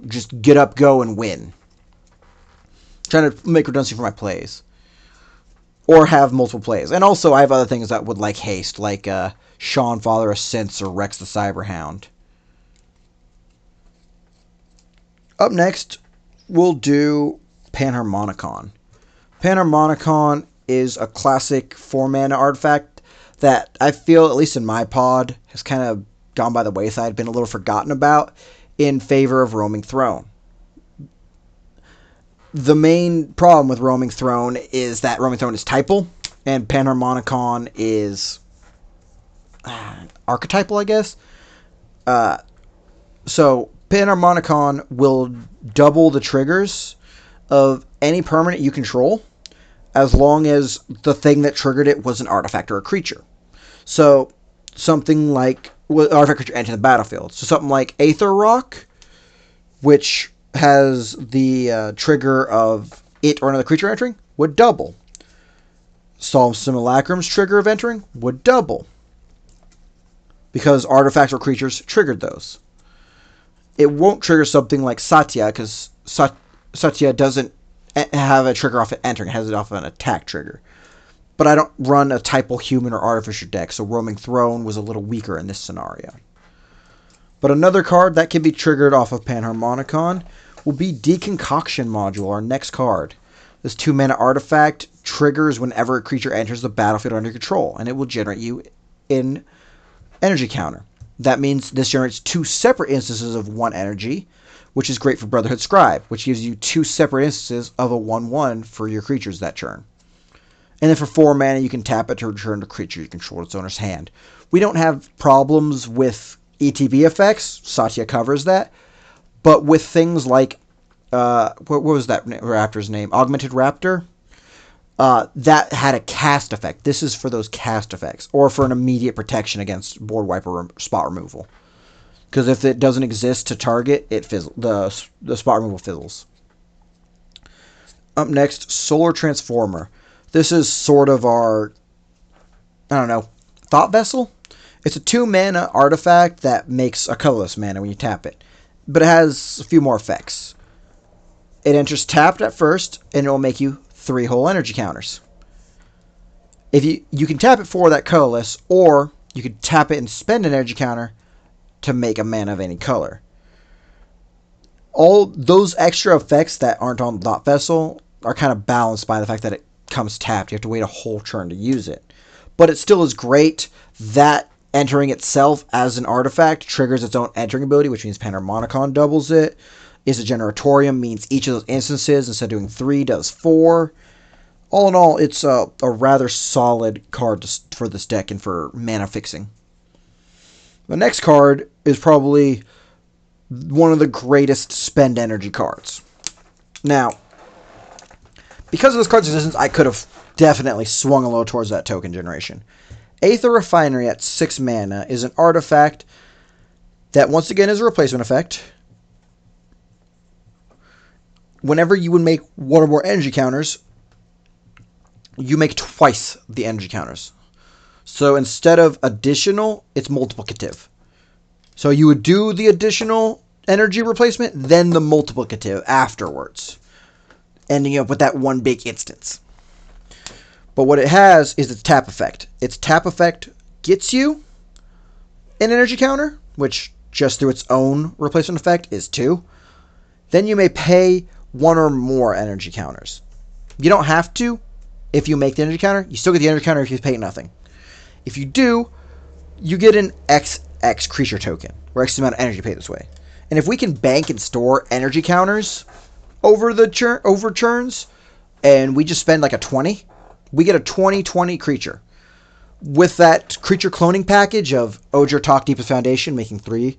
just get up, go, and win. Trying to make redundancy for my plays. Or have multiple plays. And also, I have other things that would like haste, like Sean, Father of Synths, or Rex the Cyberhound. Up next, we'll do Panharmonicon. Panharmonicon is a classic 4-mana artifact that I feel, at least in my pod, has kind of gone by the wayside, been a little forgotten about, in favor of Roaming Throne. The main problem with Roaming Throne is that Roaming Throne is typal, and Panharmonicon is archetypal, I guess. So Panharmonicon will double the triggers of any permanent you control, as long as the thing that triggered it was an artifact or a creature. So something like artifact creature entering the battlefield. So something like Aether Rock, which has the trigger of it or another creature entering, would double. Solemn Simulacrum's trigger of entering would double, because artifacts or creatures triggered those. It won't trigger something like Satya, because Satya doesn't have a trigger off it entering. It has it off an attack trigger. But I don't run a typal human or artificer deck, so Roaming Throne was a little weaker in this scenario. But another card that can be triggered off of Panharmonicon will be Deconcoction Module, our next card. This 2-mana artifact triggers whenever a creature enters the battlefield under control, and it will generate you an energy counter. That means this generates 2 separate instances of 1 energy, which is great for Brotherhood Scribe, which gives you 2 separate instances of a 1/1 for your creatures that turn. And then for 4 mana, you can tap it to return the creature you control its owner's hand. We don't have problems with ETB effects. Satya covers that. But with things like, what was that raptor's name? Augmented Raptor? That had a cast effect. This is for those cast effects, or for an immediate protection against board wiper spot removal. Because if it doesn't exist to target, it the spot removal fizzles. Up next, Solar Transformer. This is sort of our, I don't know, Thought Vessel? It's a 2-mana artifact that makes a colorless mana when you tap it. But it has a few more effects. It enters tapped at first, and it will make you 3 whole energy counters. If you can tap it for that colorless, or you could tap it and spend an energy counter to make a mana of any color. All those extra effects that aren't on Thought Vessel are kind of balanced by the fact that it comes tapped. You have to wait a whole turn to use it. But it still is great that entering itself as an artifact triggers its own entering ability, which means Panharmonicon doubles it. Is a Generatorium, means each of those instances, instead of doing 3, does 4. All in all, it's a rather solid card for this deck and for mana fixing. The next card is probably one of the greatest spend energy cards. Now, because of this card's existence, I could have definitely swung a little towards that token generation. Aether Refinery at 6 mana is an artifact that once again is a replacement effect. Whenever you would make 1 or more energy counters, you make twice the energy counters. So instead of additional, it's multiplicative. So you would do the additional energy replacement, then the multiplicative afterwards, ending up with that one big instance. But what it has is its tap effect. Its tap effect gets you an energy counter, which just through its own replacement effect is 2. Then you may pay 1 or more energy counters. You don't have to if you make the energy counter. You still get the energy counter if you pay nothing. If you do, you get an XX creature token, or X amount of energy paid this way. And if we can bank and store energy counters over turns, and we just spend like a 20, we get a 20/20 creature. With that creature cloning package of Oger Talk Deepest Foundation making 3,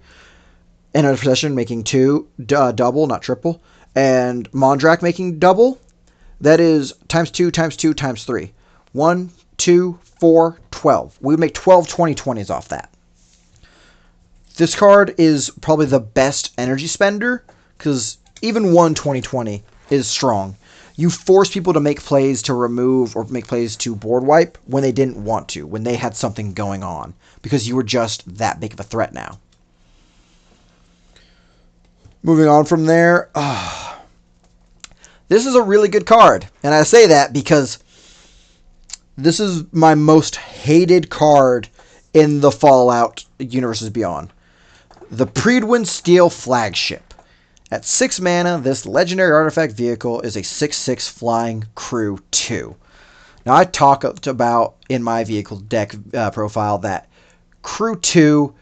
End Possession making 2, double, not triple, and Mondrak making double, that is times 2 times 2 times 3. 1, 2, 4, 12. We would make 12 20/20s off that. This card is probably the best energy spender, because even 1 20/20 is strong. You force people to make plays to remove or make plays to board wipe when they didn't want to, when they had something going on, because you were just that big of a threat now. Moving on from there, this is a really good card, and I say that because this is my most hated card in the Fallout Universes Beyond. The Preedwin Steel Flagship. At 6 mana, this legendary artifact vehicle is a 6/6 flying crew 2. Now, I talked about in my vehicle deck profile that crew 2,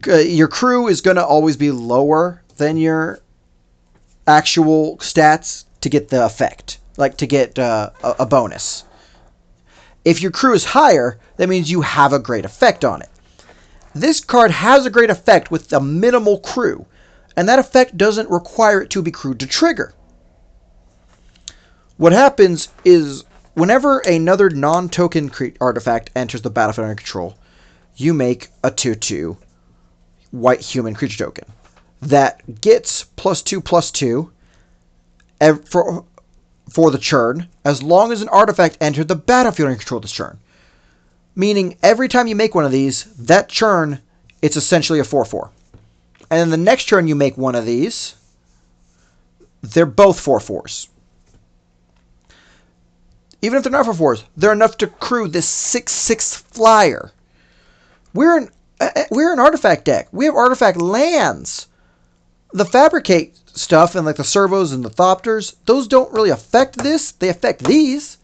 your crew is going to always be lower than your actual stats to get the effect, like to get a bonus. If your crew is higher, that means you have a great effect on it. This card has a great effect with a minimal crew, and that effect doesn't require it to be crewed to trigger. What happens is, whenever another non-token artifact enters the battlefield under control, you make a 2/2 white human creature token that gets +2/+2 for the churn, as long as an artifact entered the battlefield under control this turn. Meaning, every time you make one of these, that churn, it's essentially a 4/4. And then the next turn you make one of these, they're both 4/4s. Even if they're not 4/4s, they're enough to crew this 6/6 flyer. We're an artifact deck. We have artifact lands. The Fabricate stuff and like the servos and the Thopters, those don't really affect this. They affect these.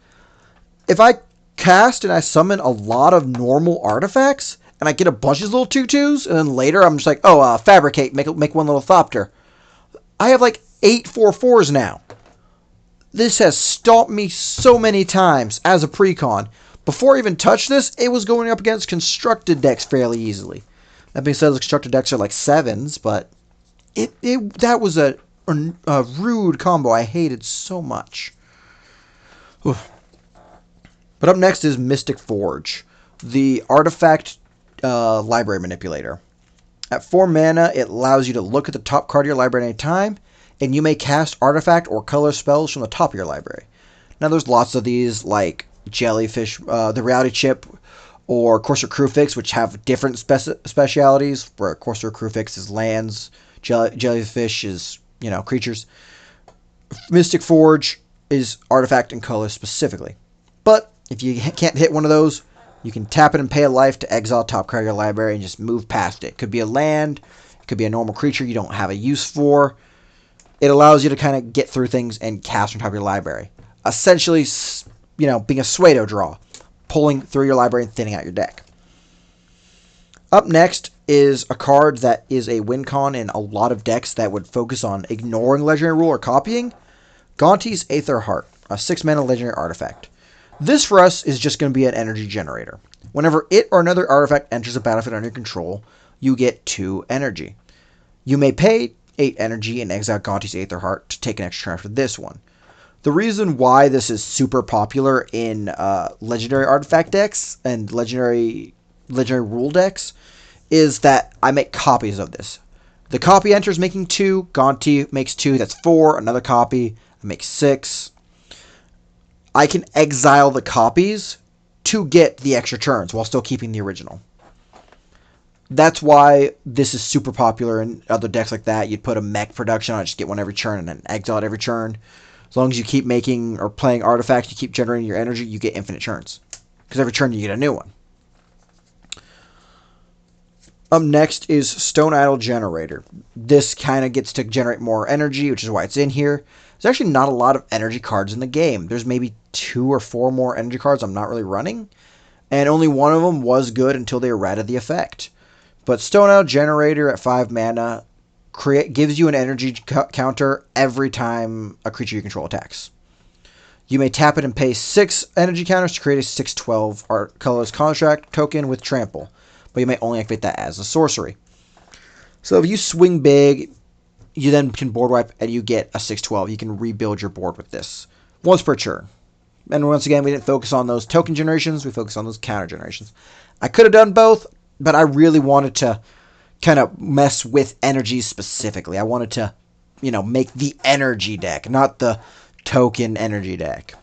If I cast and I summon a lot of normal artifacts, and I get a bunch of these little 2/2s, and then later I'm just like, Fabricate, make one little Thopter. I have like 8 4/4s now. This has stopped me so many times as a precon. Before I even touched this, it was going up against constructed decks fairly easily. That being said, the constructed decks are like 7s, but That was a rude combo I hated so much. Oof. But up next is Mystic Forge, the artifact library manipulator. At 4 mana, it allows you to look at the top card of your library at any time, and you may cast artifact or color spells from the top of your library. Now, there's lots of these, like Jellyfish, the Reality Chip, or Courser Crewfix, which have different specialities, where Courser Crewfix is lands, Jellyfish is, creatures. Mystic Forge is artifact and color specifically. But if you can't hit one of those, you can tap it and pay a life to exile top card of your library and just move past it. Could be a land, it could be a normal creature you don't have a use for. It allows you to kind of get through things and cast from top of your library. Essentially, being a pseudo draw, pulling through your library and thinning out your deck. Up next is a card that is a win con in a lot of decks that would focus on ignoring Legendary Rule or copying. Gonti's Aetherheart, a 6-mana Legendary Artifact. This for us is just going to be an energy generator. Whenever it or another artifact enters a battlefield under your control, you get 2 energy. You may pay 8 energy and exile Gonti's Aetherheart to take an extra turn after this one. The reason why this is super popular in legendary artifact decks and legendary rule decks is that I make copies of this. The copy enters making 2, Gonti makes 2, that's 4, another copy, I make 6. I can exile the copies to get the extra turns while still keeping the original. That's why this is super popular in other decks like that. You'd put a mech production on it, just get one every turn and then exile it every turn. As long as you keep making or playing artifacts, you keep generating your energy, you get infinite turns. Because every turn you get a new one. Up next is Stone Idol Generator. This kind of gets to generate more energy, which is why it's in here. There's actually not a lot of energy cards in the game. There's maybe 2 or 4 more energy cards I'm not really running. And only one of them was good until they errated the effect. But Stone Idol Generator at 5 mana gives you an energy counter every time a creature you control attacks. You may tap it and pay 6 energy counters to create a 6/12 Art Colorless Construct token with Trample. But you may only activate that as a sorcery. So if you swing big, you then can board wipe and you get a 6/12. You can rebuild your board with this once per turn. And once again, we didn't focus on those token generations. We focused on those counter generations. I could have done both, but I really wanted to kind of mess with energy specifically. I wanted to, make the energy deck, not the token energy deck.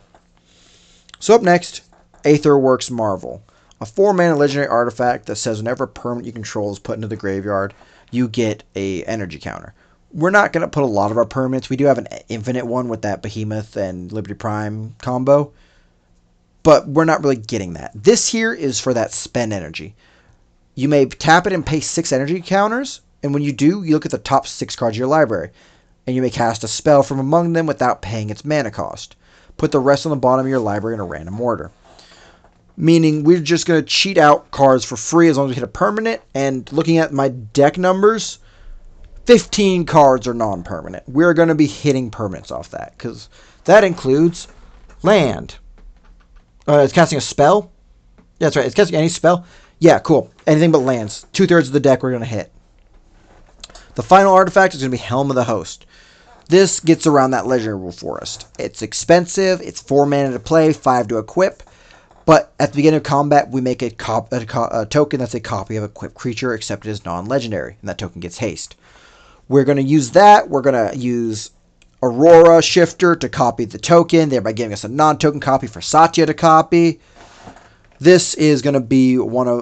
So up next, Aetherworks Marvel. A 4-mana legendary artifact that says whenever a permanent you control is put into the graveyard, you get a energy counter. We're not going to put a lot of our permanents. We do have an infinite one with that Behemoth and Liberty Prime combo, but we're not really getting that. This here is for that spend energy. You may tap it and pay 6 energy counters, and when you do, you look at the top 6 cards of your library, and you may cast a spell from among them without paying its mana cost. Put the rest on the bottom of your library in a random order. Meaning we're just going to cheat out cards for free as long as we hit a permanent, and looking at my deck numbers, 15 cards are non-permanent. We're going to be hitting permanents off that, because that includes land. It's casting a spell? Yeah, that's right. It's casting any spell. Yeah, cool. Anything but lands. 2/3 of the deck we're going to hit. The final artifact is going to be Helm of the Host. This gets around that legendary rule for us. It's expensive. It's 4 mana to play, 5 to equip. But at the beginning of combat, we make a token that's a copy of an equipped creature, except it is non-legendary, and that token gets haste. We're going to use that. We're going to use Aurora Shifter to copy the token, thereby giving us a non-token copy for Satya to copy. This is going to be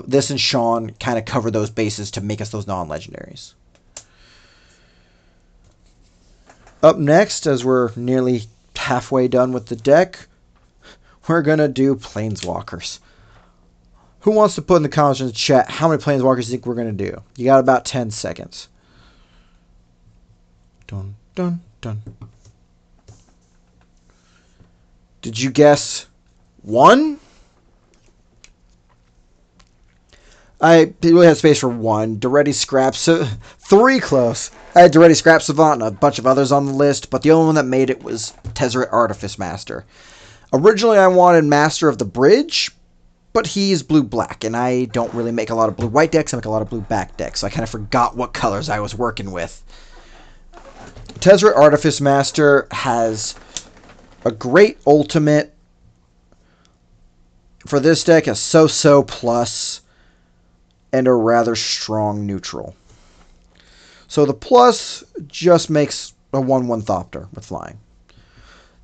this and Sean kind of cover those bases to make us those non-legendaries. Up next, as we're nearly halfway done with the deck, we're going to do Planeswalkers. Who wants to put in the comments in the chat how many Planeswalkers you think we're going to do? You got about 10 seconds. Dun, dun, dun. Did you guess 1? I really had space for 1. Doretti Scraps. 3 close. I had Doretti Scrap Savant and a bunch of others on the list, but the only one that made it was Tezzeret Artifice Master. Originally, I wanted Master of the Bridge, but he's blue-black, and I don't really make a lot of blue-white decks. I make a lot of blue-black decks, so I kind of forgot what colors I was working with. Tezzeret Artifice Master has a great ultimate. For this deck, a so-so plus and a rather strong neutral. So the plus just makes a 1/1 Thopter with flying.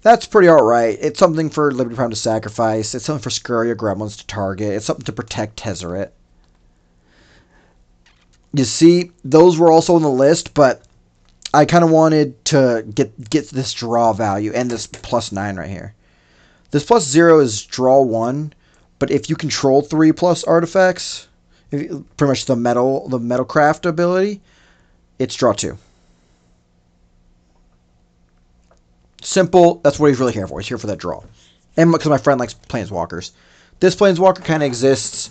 That's pretty alright. It's something for Liberty Prime to sacrifice. It's something for Scurry or Gremlins to target. It's something to protect Tezzeret. You see, those were also on the list, but I kind of wanted to get this draw value and this +9 right here. This +0 is draw 1, but if you control 3+ artifacts, pretty much the metalcraft ability, it's draw 2. Simple. That's what he's really here for. He's here for that draw. And because my friend likes Planeswalkers. This Planeswalker kind of exists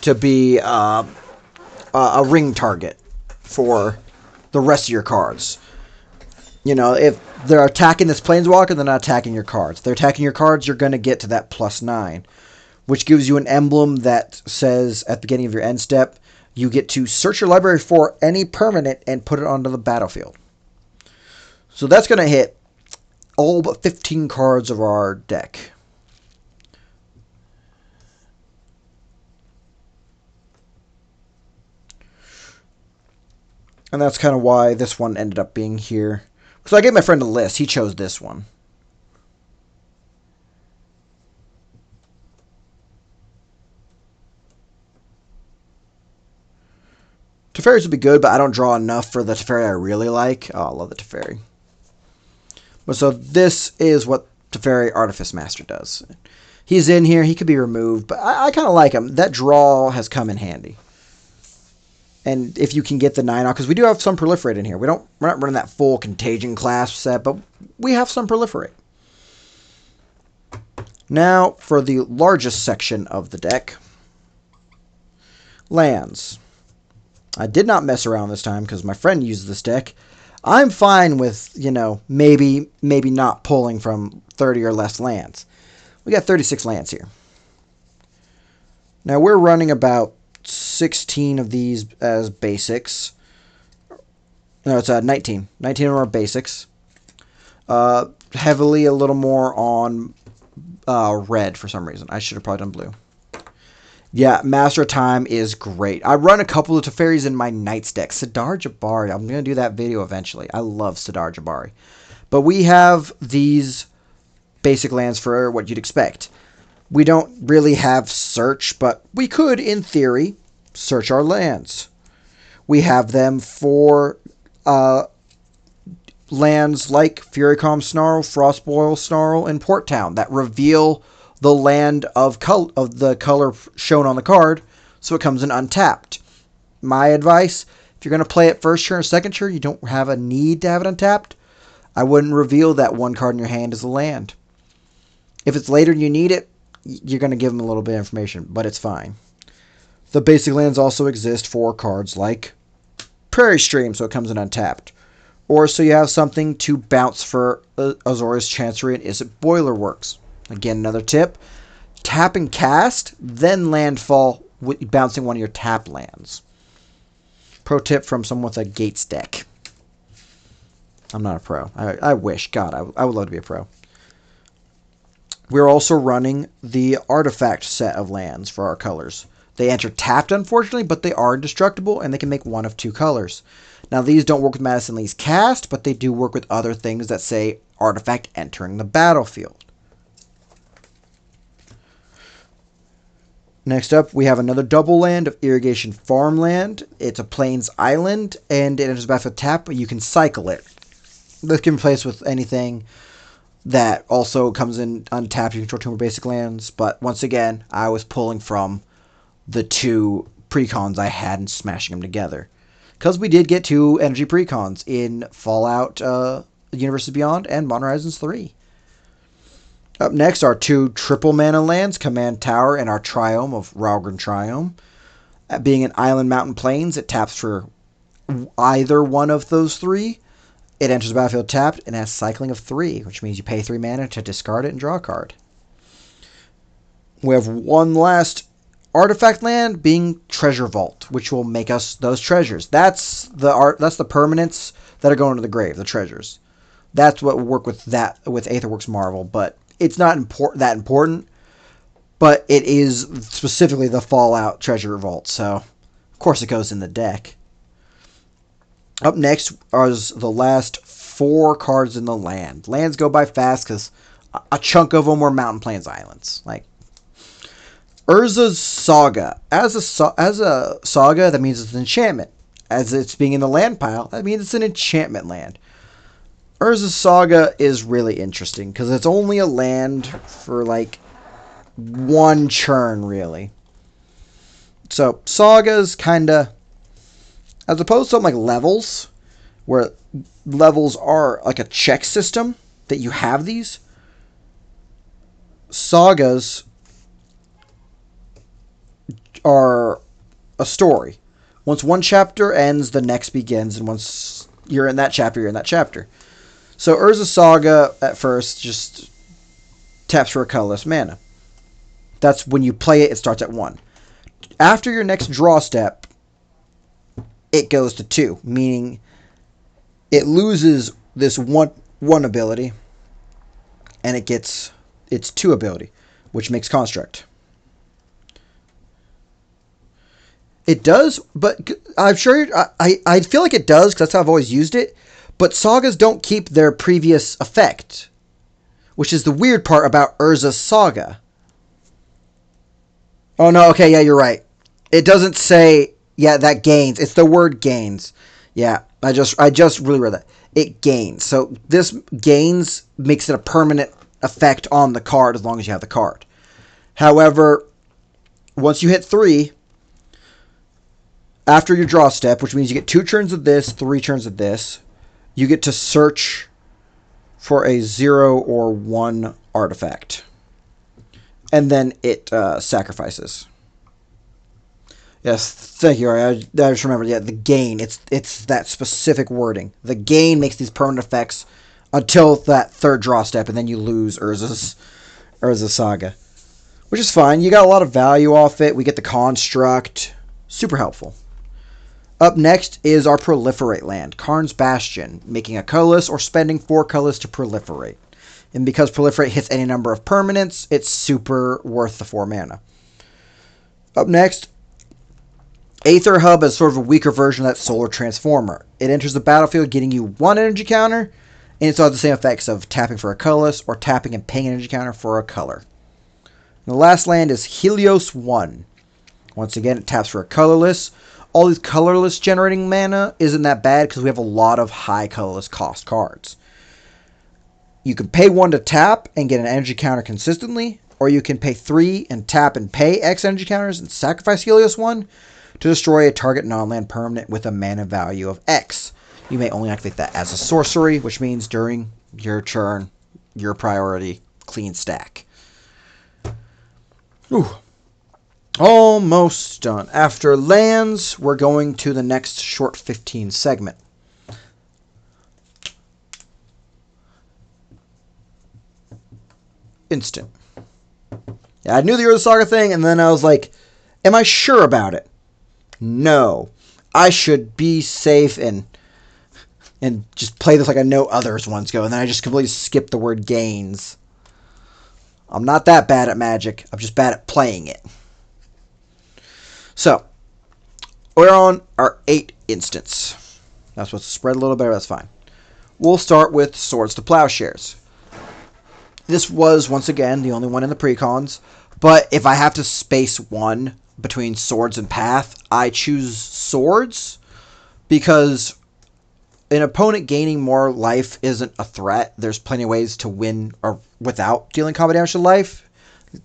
to be a ring target for the rest of your cards. You know, if they're attacking this Planeswalker, they're not attacking your cards. If they're attacking your cards, you're going to get to that +9, which gives you an emblem that says at the beginning of your end step, you get to search your library for any permanent and put it onto the battlefield. So that's going to hit all but 15 cards of our deck. And that's kind of why this one ended up being here. So I gave my friend a list. He chose this one. Teferis would be good, but I don't draw enough for the Teferi I really like. Oh, I love the Teferi. But so this is what Teferi Artifice Master does. He's in here. He could be removed, but I kind of like him. That draw has come in handy. And if you can get the 9 out, because we do have some Proliferate in here. We're not running that full Contagion Clasp set, but we have some Proliferate. Now for the largest section of the deck. Lands. I did not mess around this time because my friend used this deck. I'm fine with, maybe not pulling from 30 or less lands. We got 36 lands here. Now we're running about 16 of these as basics. No, it's 19. 19 of our basics. Heavily a little more on red for some reason. I should have probably done blue. Yeah, Master of Time is great. I run a couple of Teferis in my Knights deck. Sidar Jabari. I'm going to do that video eventually. I love Sidar Jabari. But we have these basic lands for what you'd expect. We don't really have search, but we could, in theory, search our lands. We have them for lands like Furycom Snarl, Frostboil Snarl, and Port Town that reveal the land of the color shown on the card, so it comes in untapped. My advice, if you're going to play it first turn or second turn, you don't have a need to have it untapped, I wouldn't reveal that one card in your hand as a land. If it's later and you need it, you're going to give them a little bit of information, but it's fine. The basic lands also exist for cards like Prairie Stream, so it comes in untapped. Or so you have something to bounce for Azorius Chancery and Is It Boiler Works. Again, another tip. Tap and cast, then landfall, bouncing one of your tap lands. Pro tip from someone with a Gates deck. I'm not a pro. I wish. God, I would love to be a pro. We're also running the artifact set of lands for our colors. They enter tapped, unfortunately, but they are indestructible, and they can make one of two colors. Now, these don't work with Madison Lee's cast, but they do work with other things that say artifact entering the battlefield. Next up, we have another double land of Irrigation Farmland. It's a Plains Island, and it enters the battlefield tap, but you can cycle it. This can be replaced with anything that also comes in untapped. You control 2 more basic lands, but once again, I was pulling from the 2 precons I had and smashing them together. Because we did get 2 energy precons in Fallout Universes Beyond and Modern Horizons 3. Up next are 2 triple mana lands, Command Tower and our Triome of Ralgren Triome. Being an island mountain plains, it taps for either one of those 3. It enters the battlefield tapped and has cycling of 3, which means you pay 3 mana to discard it and draw a card. We have one last Artifact land being treasure vault, which will make us those treasures. That's the permanents that are going to the grave, the treasures. That's what will work with Aetherworks Marvel, but it's not that important. But it is specifically the Fallout treasure vault, so of course it goes in the deck. Up next are the last 4 cards in the land. Lands go by fast because a chunk of them were Mountain Plains Islands. Like Urza's Saga. As a saga, that means it's an enchantment. As it's being in the land pile, that means it's an enchantment land. Urza's Saga is really interesting because it's only a land for like 1 churn, really. So Saga's kind of, as opposed to something like levels, where levels are like a check system that you have these. Sagas are a story. Once one chapter ends, the next begins, and once you're in that chapter, you're in that chapter. So Urza's Saga at first just taps for a colorless mana. That's when you play it, it starts at 1. After your next draw step, it goes to 2, meaning it loses this one ability, and it gets its 2 ability, which makes Construct. It does, but I'm sure I feel like it does because that's how I've always used it. But sagas don't keep their previous effect, which is the weird part about Urza's Saga. Oh no, okay, yeah, you're right. It doesn't say that gains. It's the word gains. Yeah, I just really read that. It gains. So this gains makes it a permanent effect on the card as long as you have the card. However, once you hit 3, after your draw step, which means you get 2 turns of this, 3 turns of this, you get to search for a 0 or 1 artifact. And then it sacrifices. Yes, thank you, Ari. I just remembered, the gain. It's that specific wording. The gain makes these permanent effects until that 3rd draw step, and then you lose Urza's Saga. Which is fine. You got a lot of value off it. We get the construct. Super helpful. Up next is our Proliferate land, Karn's Bastion, making a colorless or spending 4 colors to proliferate. And because Proliferate hits any number of permanents, it's super worth the 4 mana. Up next, Aether Hub is sort of a weaker version of that Solar Transformer. It enters the battlefield getting you 1 energy counter, and it still has the same effects of tapping for a colorless or tapping and paying an energy counter for a color. And the last land is Helios 1. Once again, it taps for a colorless. All these colorless generating mana isn't that bad because we have a lot of high colorless cost cards. You can pay 1 to tap and get an energy counter consistently, or you can pay 3 and tap and pay X energy counters and sacrifice Helios 1 to destroy a target non-land permanent with a mana value of X. You may only activate that as a sorcery, which means during your turn, your priority, clean stack. Ooh. Almost done. After lands, we're going to the next short 15 segment. Instant. Yeah, I knew the Urza Saga thing, and then I was like, am I sure about it? No. I should be safe and just play this like I know others ones go, and then I just completely skipped the word gains. I'm not that bad at Magic. I'm just bad at playing it. So, we're on our 8 instance. That's what's spread a little better, that's fine. We'll start with Swords to Plowshares. This was, once again, the only one in the precons, but if I have to space one between Swords and Path, I choose Swords, because an opponent gaining more life isn't a threat. There's plenty of ways to win or without dealing combat damage to life.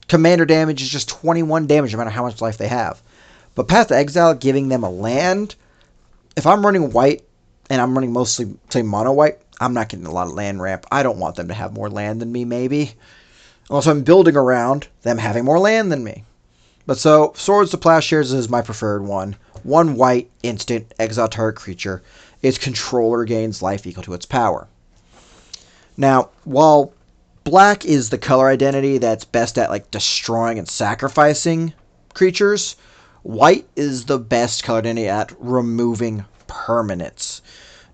Commander damage is just 21 damage no matter how much life they have. But Path to Exile, giving them a land, if I'm running white, and I'm running mostly, say, mono white, I'm not getting a lot of land ramp. I don't want them to have more land than me, maybe. Unless I'm building around them having more land than me. But so, Swords to Plowshares is my preferred one. 1 white, instant, exile target creature. Its controller gains life equal to its power. Now, while black is the color identity that's best at like destroying and sacrificing creatures, white is the best colored entity at removing permanents.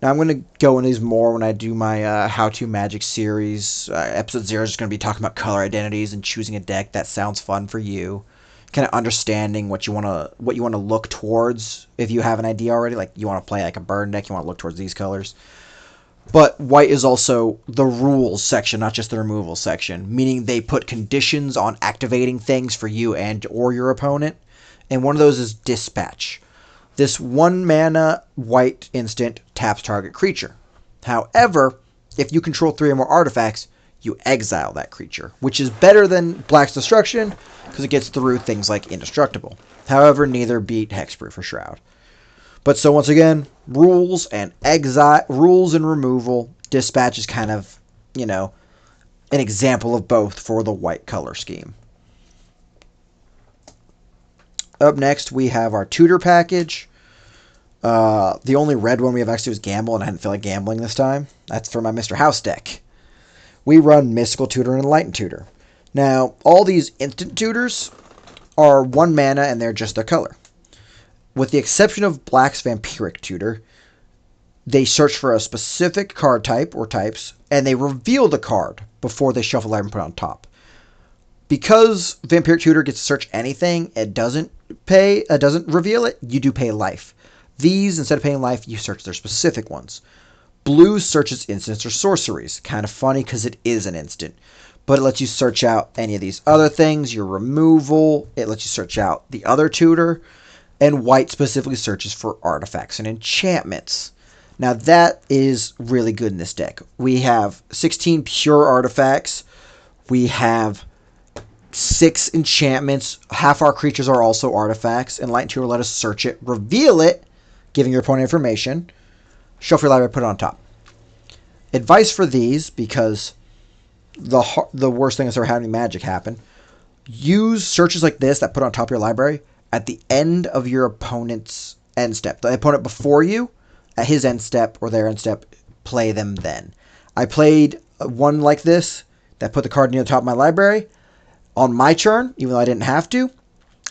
Now, I'm going to go into these more when I do my How To Magic series. Episode 0 is going to be talking about color identities and choosing a deck that sounds fun for you. Kind of understanding what you want to look towards if you have an idea already. Like, you want to play like a burn deck, you want to look towards these colors. But white is also the rules section, not just the removal section, meaning they put conditions on activating things for you and or your opponent. And one of those is Dispatch. This 1 mana white instant taps target creature. However, if you control 3 or more artifacts, you exile that creature, which is better than Black's Destruction because it gets through things like Indestructible. However, neither beat Hexproof or Shroud. But so once again, rules and removal. Dispatch is kind of, an example of both for the white color scheme. Up next, we have our tutor package. The only red one we have actually was Gamble, and I didn't feel like gambling this time. That's for my Mr. House deck. We run Mystical Tutor and Enlightened Tutor. Now, all these instant tutors are 1 mana, and they're just their color. With the exception of Black's Vampiric Tutor, they search for a specific card type or types, and they reveal the card before they shuffle library and put it on top. Because Vampiric Tutor gets to search anything, it doesn't reveal it, you do pay life. These, instead of paying life, you search their specific ones. Blue searches instants or sorceries. Kind of funny because it is an instant. But it lets you search out any of these other things, your removal, it lets you search out the other tutor, and white specifically searches for artifacts and enchantments. Now that is really good in this deck. We have 16 pure artifacts. We have 6 enchantments. Half our creatures are also artifacts. Enlightened Tutor will let us search it, reveal it, giving your opponent information. Shuffle your library, put it on top. Advice for these, because the worst thing is ever having Magic happen. Use searches like this that put on top of your library at the end of your opponent's end step. The opponent before you, at his end step or their end step, play them then. I played one like this that put the card near the top of my library on my turn, even though I didn't have to.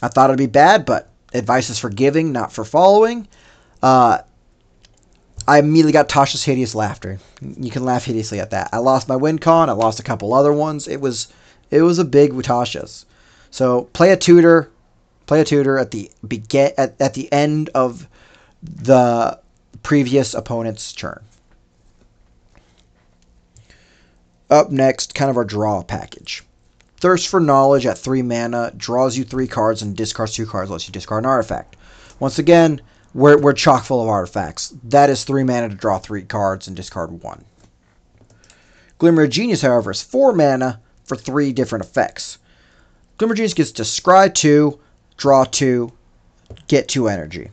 I thought it'd be bad, but advice is for giving, not for following. I immediately got Tasha's Hideous Laughter. You can laugh hideously at that. I lost my win con. I lost a couple other ones. It was a big with Tasha's. So play a tutor at the end of the previous opponent's turn. Up next, kind of our draw package. Thirst for Knowledge at 3 mana draws you 3 cards and discards 2 cards, lets you discard an artifact. Once again, we're chock full of artifacts. That is 3 mana to draw 3 cards and discard 1. Glimmer of Genius, however, is 4 mana for 3 different effects. Glimmer of Genius gets to scry 2, draw 2, get 2 energy.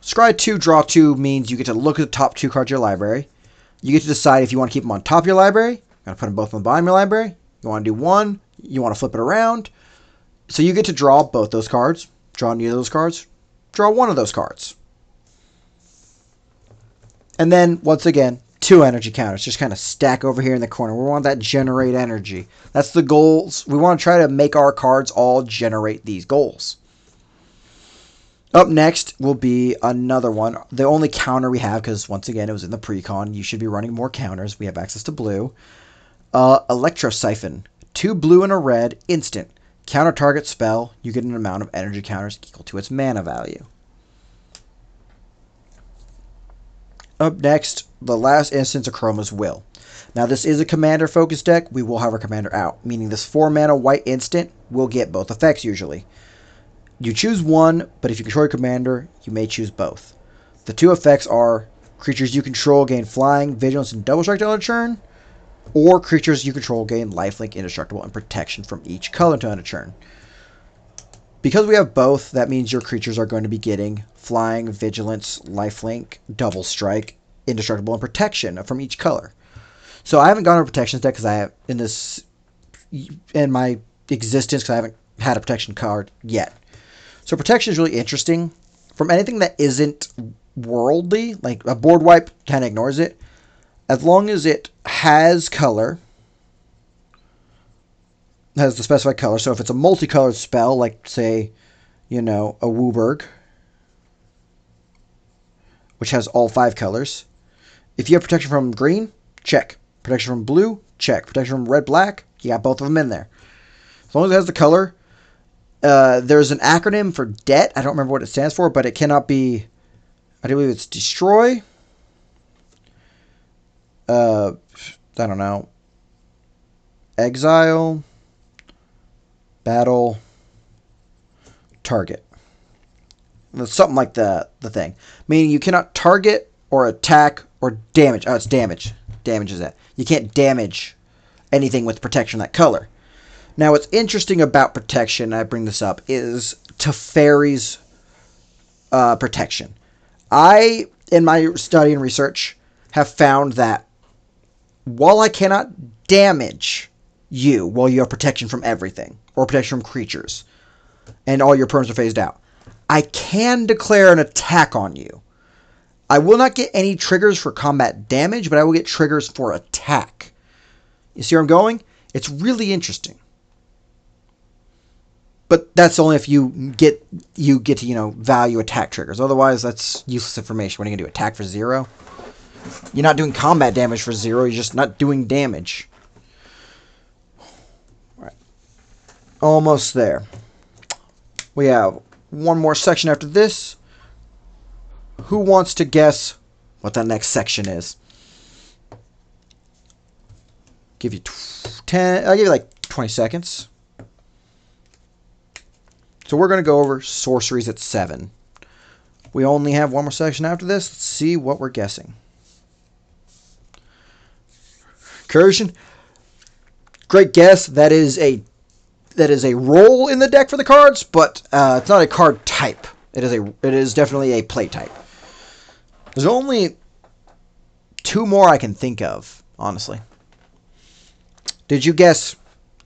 Scry 2, draw 2 means you get to look at the top 2 cards of your library. You get to decide if you want to keep them on top of your library, you want to put them both on the bottom of your library, you want to do one, you want to flip it around. So you get to draw both those cards, draw neither of those cards, draw one of those cards. And then, once again, 2 energy counters. Just kind of stack over here in the corner. We want that generate energy. That's the goals. We want to try to make our cards all generate these goals. Up next will be another one. The only counter we have, because once again, it was in the pre-con. You should be running more counters. We have access to blue. Electrosiphon. 2 blue and a red. Instant. Counter target spell. You get an amount of energy counters equal to its mana value. Up next, the last instance of Chroma's Will. Now, this is a commander-focused deck. We will have our commander out, meaning this 4-mana white instant will get both effects usually. You choose one, but if you control your commander, you may choose both. The 2 effects are creatures you control gain flying, vigilance, and double strike on a turn, or creatures you control gain lifelink, indestructible, and protection from each color on a turn. Because we have both, that means your creatures are going to be getting flying, vigilance, lifelink, double strike, indestructible, and protection from each color. So I haven't gone over protections deck because I have in my existence because I haven't had a protection card yet. So protection is really interesting. From anything that isn't worldly, like a board wipe kind of ignores it. As long as it has color, has the specified color. So if it's a multicolored spell, like, say, a Wooburg, which has all 5 colors. If you have protection from green, check. Protection from blue, check. Protection from red, black, you got both of them in there. As long as it has the color. There's an acronym for debt. I don't remember what it stands for, but it cannot be... I believe it's destroy. I don't know. Exile. Battle. Target. Something like the thing. Meaning you cannot target or attack or damage. Oh, it's damage. Damage is that. You can't damage anything with protection that color. Now, what's interesting about protection, I bring this up, is Teferi's protection. I, in my study and research, have found that while I cannot damage you while you have protection from everything, or protection from creatures, and all your perms are phased out, I can declare an attack on you. I will not get any triggers for combat damage, but I will get triggers for attack. You see where I'm going? It's really interesting. But that's only if you get to, value attack triggers. Otherwise, that's useless information. What are you going to do? Attack for 0? You're not doing combat damage for 0. You're just not doing damage. All right. Almost there. We have one more section after this. Who wants to guess what that next section is? Give you 10. I'll give you like 20 seconds. So we're going to go over sorceries at 7. We only have one more section after this. Let's see what we're guessing. Incursion. Great guess. That is a role in the deck for the cards, but it's not a card type. It is definitely a play type. There's only 2 more I can think of, honestly. Did you guess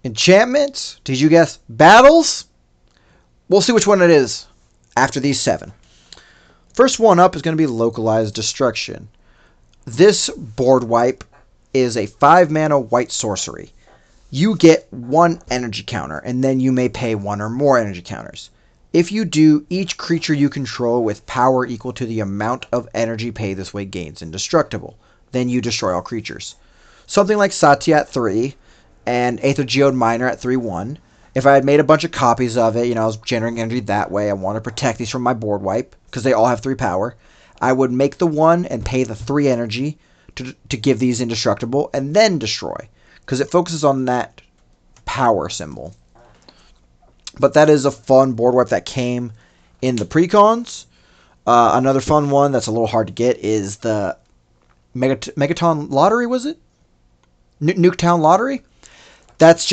enchantments? Did you guess battles? We'll see which one it is after these 7. First one up is going to be Localized Destruction. This board wipe is a 5-mana white sorcery. You get 1 energy counter, and then you may pay 1 or more energy counters. If you do, each creature you control with power equal to the amount of energy paid this way gains Indestructible. Then you destroy all creatures. Something like Satya at 3, and Aether Geode Miner at 3/1. If I had made a bunch of copies of it, I was generating energy that way. I want to protect these from my board wipe because they all have 3 power. I would make the 1 and pay the 3 energy to give these Indestructible and then destroy because it focuses on that power symbol. But that is a fun board wipe that came in the precons. Another fun one that's a little hard to get is the Megaton Lottery, was it? Nuketown Lottery? That's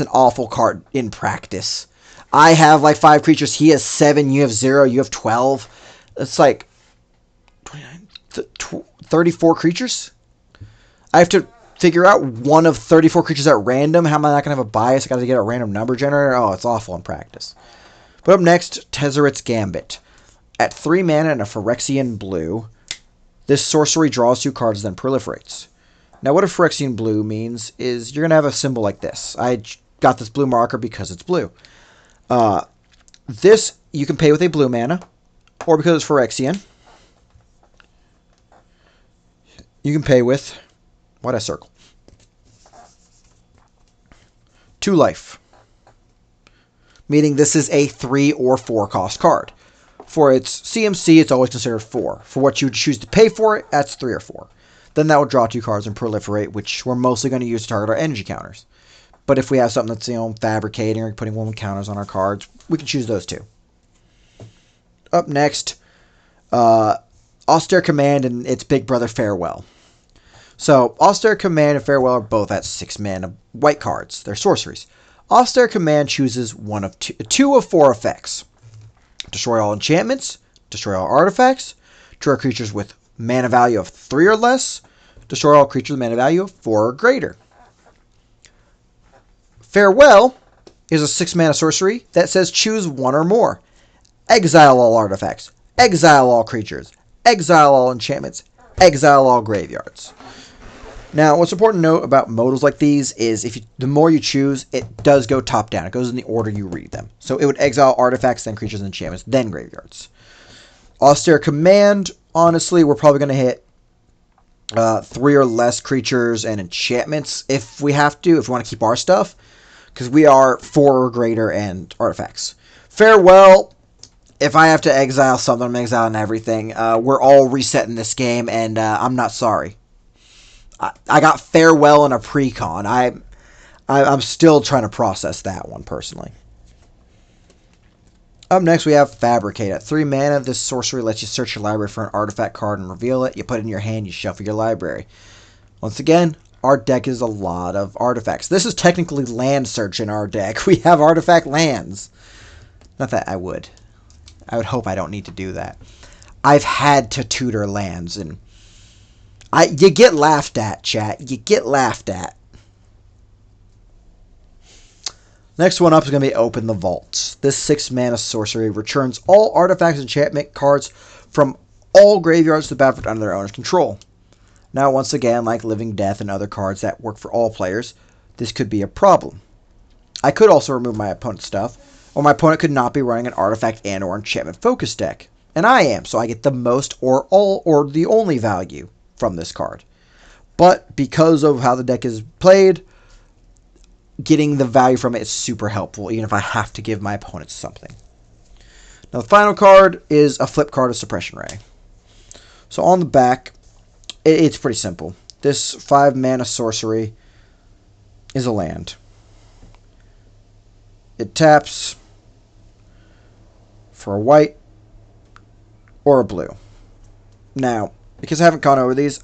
an awful card in practice. I have like 5 creatures. He has 7. You have 0. You have 12. It's like 34 creatures. I have to figure out one of 34 creatures at random. How am I not going to have a bias? I got to get a random number generator. Oh, it's awful in practice. But up next, Tezzeret's Gambit. At 3 mana and a Phyrexian blue, this sorcery draws 2 cards, then proliferates. Now, what a Phyrexian blue means is you're going to have a symbol like this. I got this blue marker because it's blue. This you can pay with a blue mana, or because it's Phyrexian, you can pay with, why'd I circle? 2 life. Meaning this is a 3 or 4 cost card. For its CMC, it's always considered 4. For what you choose to pay for it, that's 3 or 4. Then that will draw 2 cards and proliferate, which we're mostly going to use to target our energy counters. But if we have something that's, fabricating or putting 1 counters on our cards, we can choose those 2. Up next, Austere Command and its big brother Farewell. So, Austere Command and Farewell are both at 6 mana white cards. They're sorceries. Austere Command chooses 2 of 4 effects. Destroy all enchantments, destroy all artifacts, destroy creatures with mana value of 3 or less, destroy all creatures with mana value of 4 or greater. Farewell is a 6 mana sorcery that says choose 1 or more. Exile all artifacts, exile all creatures, exile all enchantments, exile all graveyards. Now, what's important to note about modals like these is the more you choose, it does go top down. It goes in the order you read them. So it would exile artifacts, then creatures and enchantments, then graveyards. Austere Command, honestly, we're probably going to hit 3 or less creatures and enchantments if we have to, if we want to keep our stuff, because we are 4 or greater and artifacts. Farewell. If I have to exile something, I'm exiling everything. We're all resetting this game, and I'm not sorry. I got Farewell in a pre-con. I'm still trying to process that one, personally. Up next, we have Fabricate. At 3 mana, this sorcery lets you search your library for an artifact card and reveal it. You put it in your hand, you shuffle your library. Once again, our deck is a lot of artifacts. This is technically land search in our deck. We have artifact lands. Not that I would hope I don't need to do that. I've had to tutor lands, and you get laughed at, chat. You get laughed at. Next one up is going to be Open the Vaults. This 6 mana sorcery returns all artifacts and enchantment cards from all graveyards to the battlefield under their owner's control. Now, once again, like Living Death and other cards that work for all players, this could be a problem. I could also remove my opponent's stuff, or my opponent could not be running an artifact and or enchantment focus deck. And I am, so I get the most or all or the only value from this card. But because of how the deck is played, getting the value from it is super helpful, even if I have to give my opponent something. Now, the final card is a flip card of Suppression Ray. So on the back, it's pretty simple. This 5 mana sorcery is a land. It taps for a white or a blue. Now, because I haven't gone over these,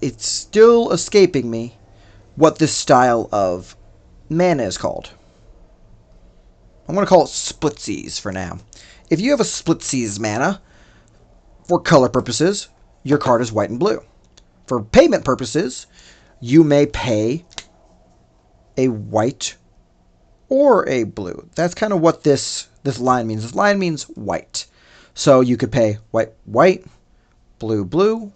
it's still escaping me what this style of mana is called. I'm going to call it Splitsies for now. If you have a Splitsies mana, for color purposes, your card is white and blue. For payment purposes, you may pay a white or a blue. That's kind of what this line means. This line means white. So you could pay white, white, blue, blue,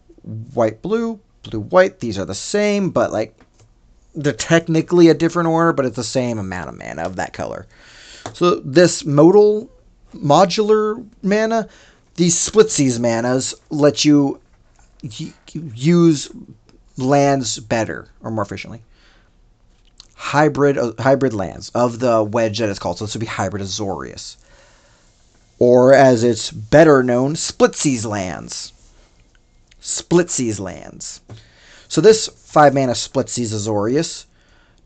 white, blue, blue, white. These are the same, but like they're technically a different order, but it's the same amount of mana of that color. So this modular mana, these Splitsies manas let you use lands better or more efficiently. Hybrid lands of the wedge that it's called. So this would be Hybrid Azorius. Or as it's better known, Splitsies lands. Splitsies lands. So this 5 mana Splitsies Azorius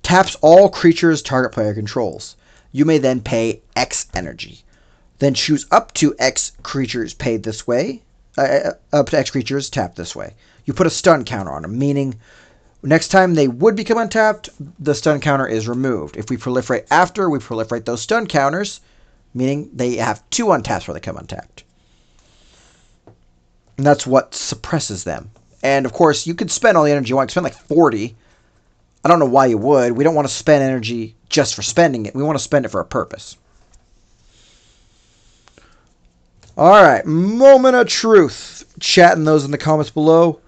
taps all creatures target player controls. You may then pay X energy. Then choose up to X creatures paid this way. Up to X creatures tapped this way. You put a stun counter on them, meaning next time they would become untapped, the stun counter is removed. If we proliferate after, we proliferate those stun counters, meaning they have 2 untaps before they come untapped. And that's what suppresses them. And of course, you could spend all the energy you want. You could spend like 40. I don't know why you would. We don't want to spend energy just for spending it. We want to spend it for a purpose. Alright, moment of truth. Chatting those in the comments below.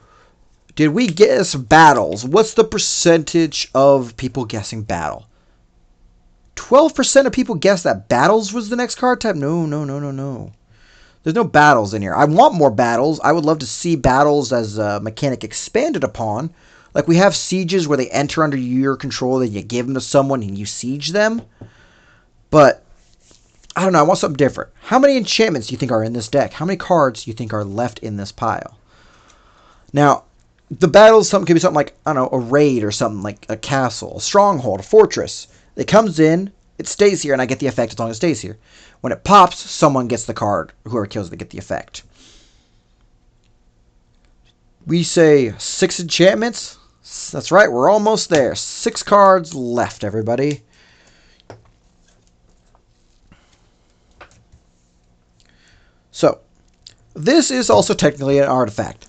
Did we guess battles? What's the percentage of people guessing battle? 12% of people guessed that battles was the next card type? No. There's no battles in here. I want more battles. I would love to see battles as a mechanic expanded upon. Like we have sieges where they enter under your control, then you give them to someone and you siege them. But I don't know. I want something different. How many enchantments do you think are in this deck? How many cards do you think are left in this pile? Now, the battles could be something like, I don't know, a raid or something like a castle, a stronghold, a fortress. It comes in, it stays here, and I get the effect as long as it stays here. When it pops, someone gets the card. Whoever kills it, they get the effect. We say 6 enchantments. That's right, we're almost there. 6 cards left, everybody. So, this is also technically an artifact.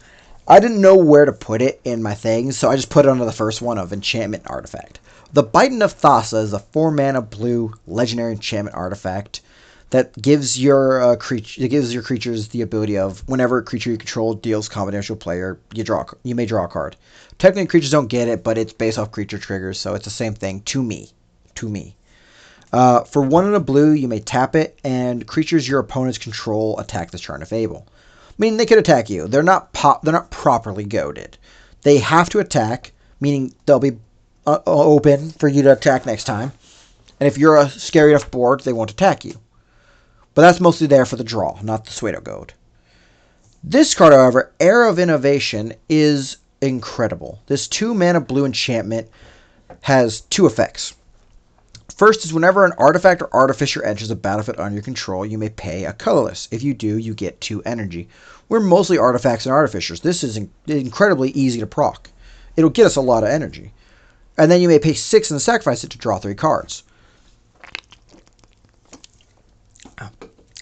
I didn't know where to put it in my things, so I just put it under the first one of enchantment artifact. The Biden of Thassa is a 4 mana blue legendary enchantment artifact that gives your creatures the ability of whenever a creature you control deals combat damage to a player, you may draw a card. Technically, creatures don't get it, but it's based off creature triggers, so it's the same thing to me. For 1 and a blue, you may tap it, and creatures your opponents control attack this turn if able. Meaning they could attack you. They're not properly goaded. They have to attack, meaning they'll be open for you to attack next time. And if you're a scary enough board, they won't attack you. But that's mostly there for the draw, not the Pseudo Goad. This card, however, Era of Innovation, is incredible. This 2-mana blue enchantment has 2 effects. First is whenever an artifact or artificer enters a battlefield under your control, you may pay a colorless. If you do, you get 2 energy. We're mostly artifacts and artificers. This is incredibly easy to proc. It'll get us a lot of energy. And then you may pay 6 and sacrifice it to draw 3 cards.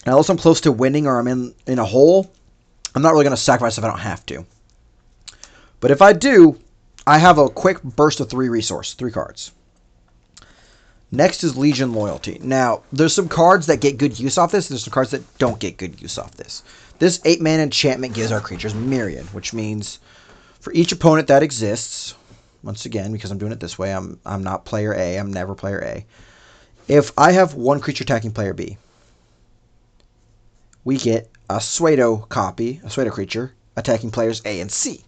Now, unless I'm close to winning or I'm in a hole, I'm not really going to sacrifice if I don't have to. But if I do, I have a quick burst of 3 cards. Next is Legion Loyalty. Now, there's some cards that get good use off this. There's some cards that don't get good use off this. This 8-mana enchantment gives our creatures Myriad, which means for each opponent that exists, once again, because I'm doing it this way, I'm not player A, I'm never player A. If I have one creature attacking player B, we get a Pseudo creature, attacking players A and C.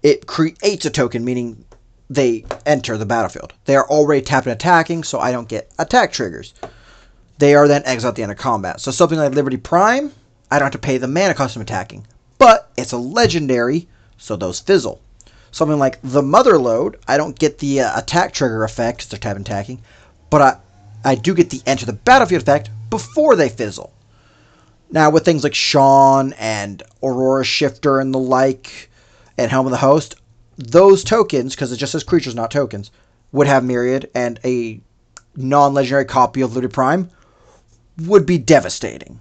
It creates a token, meaning they enter the battlefield. They are already tapped and attacking, so I don't get attack triggers. They are then exiled at the end of combat. So something like Liberty Prime, I don't have to pay the mana cost of attacking. But it's a legendary, so those fizzle. Something like the Motherlode, I don't get the attack trigger effect because they're tapped and attacking, but I do get the enter the battlefield effect before they fizzle. Now, with things like Sean and Aurora Shifter and the like, and Helm of the Host, those tokens, because it just says creatures, not tokens, would have Myriad, and a non-legendary copy of Liberty Prime would be devastating.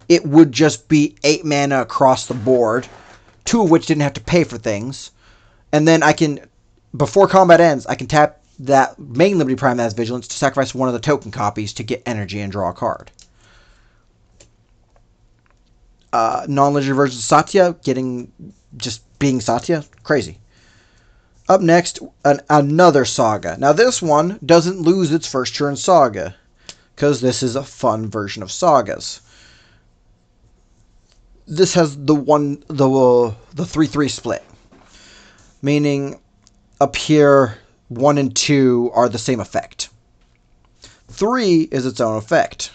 It would just be 8 mana across the board, 2 of which didn't have to pay for things, and then I can, before combat ends, I can tap that main Liberty Prime that has Vigilance to sacrifice one of the token copies to get energy and draw a card. Non-legendary version of Satya, just being Satya, crazy. Up next, another Saga. Now this one doesn't lose its first turn Saga, because this is a fun version of Sagas. This has the 3/3 split, meaning up here 1 and 2 are the same effect. 3 is its own effect.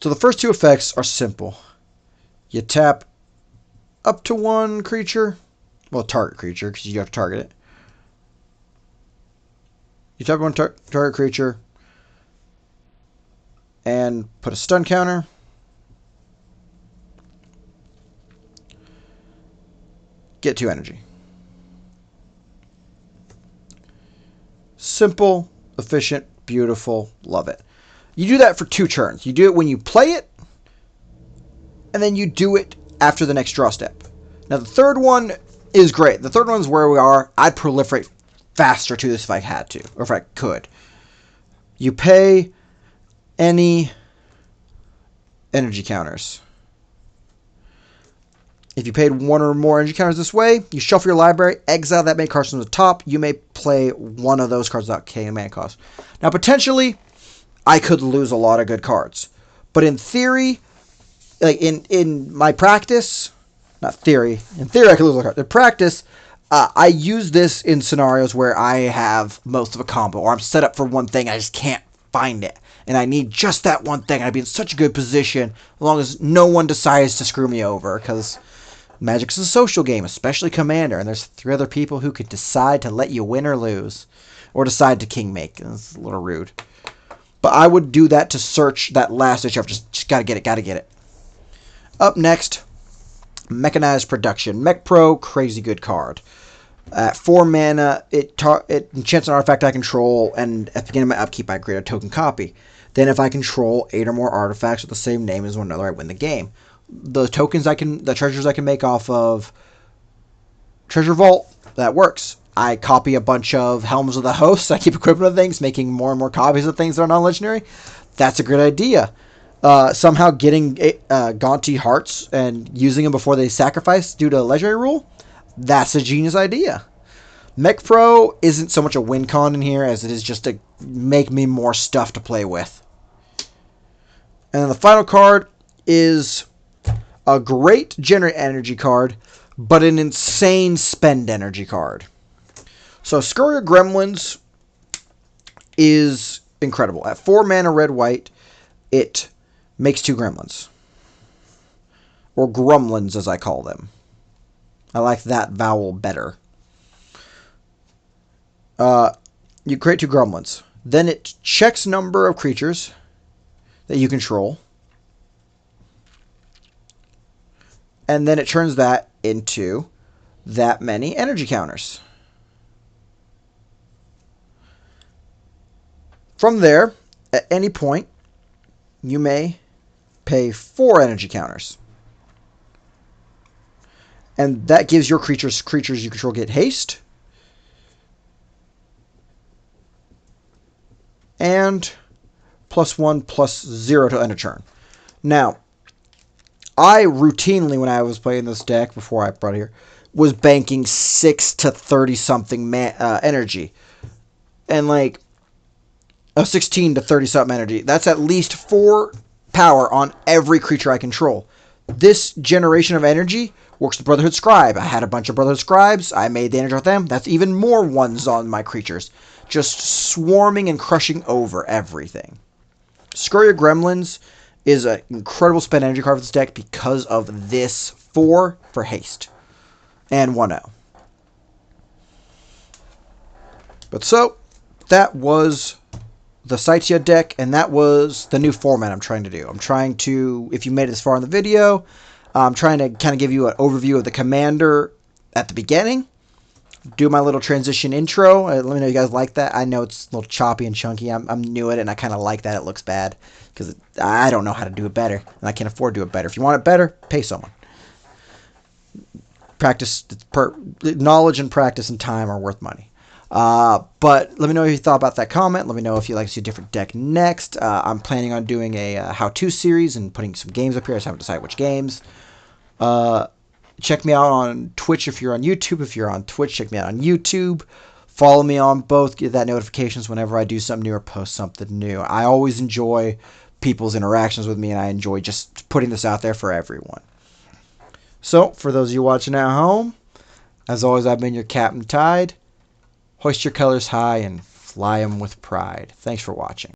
So the first 2 effects are simple. You tap up to 1 creature. Well, target creature, because you have to target it. You tap 1 target creature. And put a stun counter. Get 2 energy. Simple, efficient, beautiful, love it. You do that for 2 turns. You do it when you play it, and then you do it after the next draw step. Now the third one is great. The third one's where we are. I'd proliferate faster to this if I had to, or if I could. You pay any energy counters. If you paid 1 or more energy counters this way, you shuffle your library, exile that many cards from the top. You may play one of those cards without paying mana cost. Now, potentially, I could lose a lot of good cards. But in theory, like in my practice, not theory, in theory I could lose a lot of cards. In practice, I use this in scenarios where I have most of a combo, or I'm set up for one thing, I just can't find it. And I need just that one thing. I'd be in such a good position as long as no one decides to screw me over, because Magic's a social game, especially Commander, and there's 3 other people who could decide to let you win or lose, or decide to kingmake. It's a little rude. But I would do that to search that last issue. I've just gotta get it. Up next, Mechanized Production. Mech Pro, crazy good card. At 4 mana, it enchants an artifact I control, and at the beginning of my upkeep, I create a token copy. Then if I control 8 or more artifacts with the same name as one another, I win the game. The treasures I can make off of Treasure Vault, that works. I copy a bunch of Helms of the Hosts. I keep equipment of things, making more and more copies of things that are non-legendary. That's a great idea. Somehow getting Gaunty hearts and using them before they sacrifice due to a legendary rule. That's a genius idea. Mech Pro isn't so much a win con in here as it is just to make me more stuff to play with. And then the final card is a great generate energy card, but an insane spend energy card. So Scurrier Gremlins is incredible. At 4 mana red-white, it makes 2 gremlins. Or grumlins, as I call them. I like that vowel better. You create 2 gremlins. Then it checks number of creatures that you control. And then it turns that into that many energy counters. From there, at any point, you may pay 4 energy counters. And that gives your creatures you control get haste. And +1/+0 to end a turn. Now, I routinely, when I was playing this deck before I brought it here, was banking 6 to 30 something energy. And like, 16 to 30 something energy. That's at least 4 power on every creature I control. This generation of energy works with Brotherhood Scribe. I had a bunch of Brotherhood Scribes. I made the energy with them. That's even more ones on my creatures. Just swarming and crushing over everything. Scurrier Gremlins is an incredible spend energy card for this deck because of this 4 for haste. And 1/0. But so, that was the Satya deck, and that was the new format I'm trying to do. I'm trying to, if you made it this far in the video, I'm trying to kind of give you an overview of the commander at the beginning. Do my little transition intro. Let me know if you guys like that. I know it's a little choppy and chunky. I'm new at it, and I kind of like that it looks bad because I don't know how to do it better, and I can't afford to do it better. If you want it better, pay someone. Practice, knowledge and practice and time are worth money. But let me know what you thought about that comment. Let me know if you'd like to see a different deck next. I'm planning on doing a how-to series and putting some games up here. I just haven't decided which games. Check me out on Twitch if you're on YouTube. If you're on Twitch, check me out on YouTube. Follow me on both. Get that notifications whenever I do something new or post something new. I always enjoy people's interactions with me, and I enjoy just putting this out there for everyone. So, for those of you watching at home, as always, I've been your Captain Tide. Hoist your colors high and fly them with pride. Thanks for watching.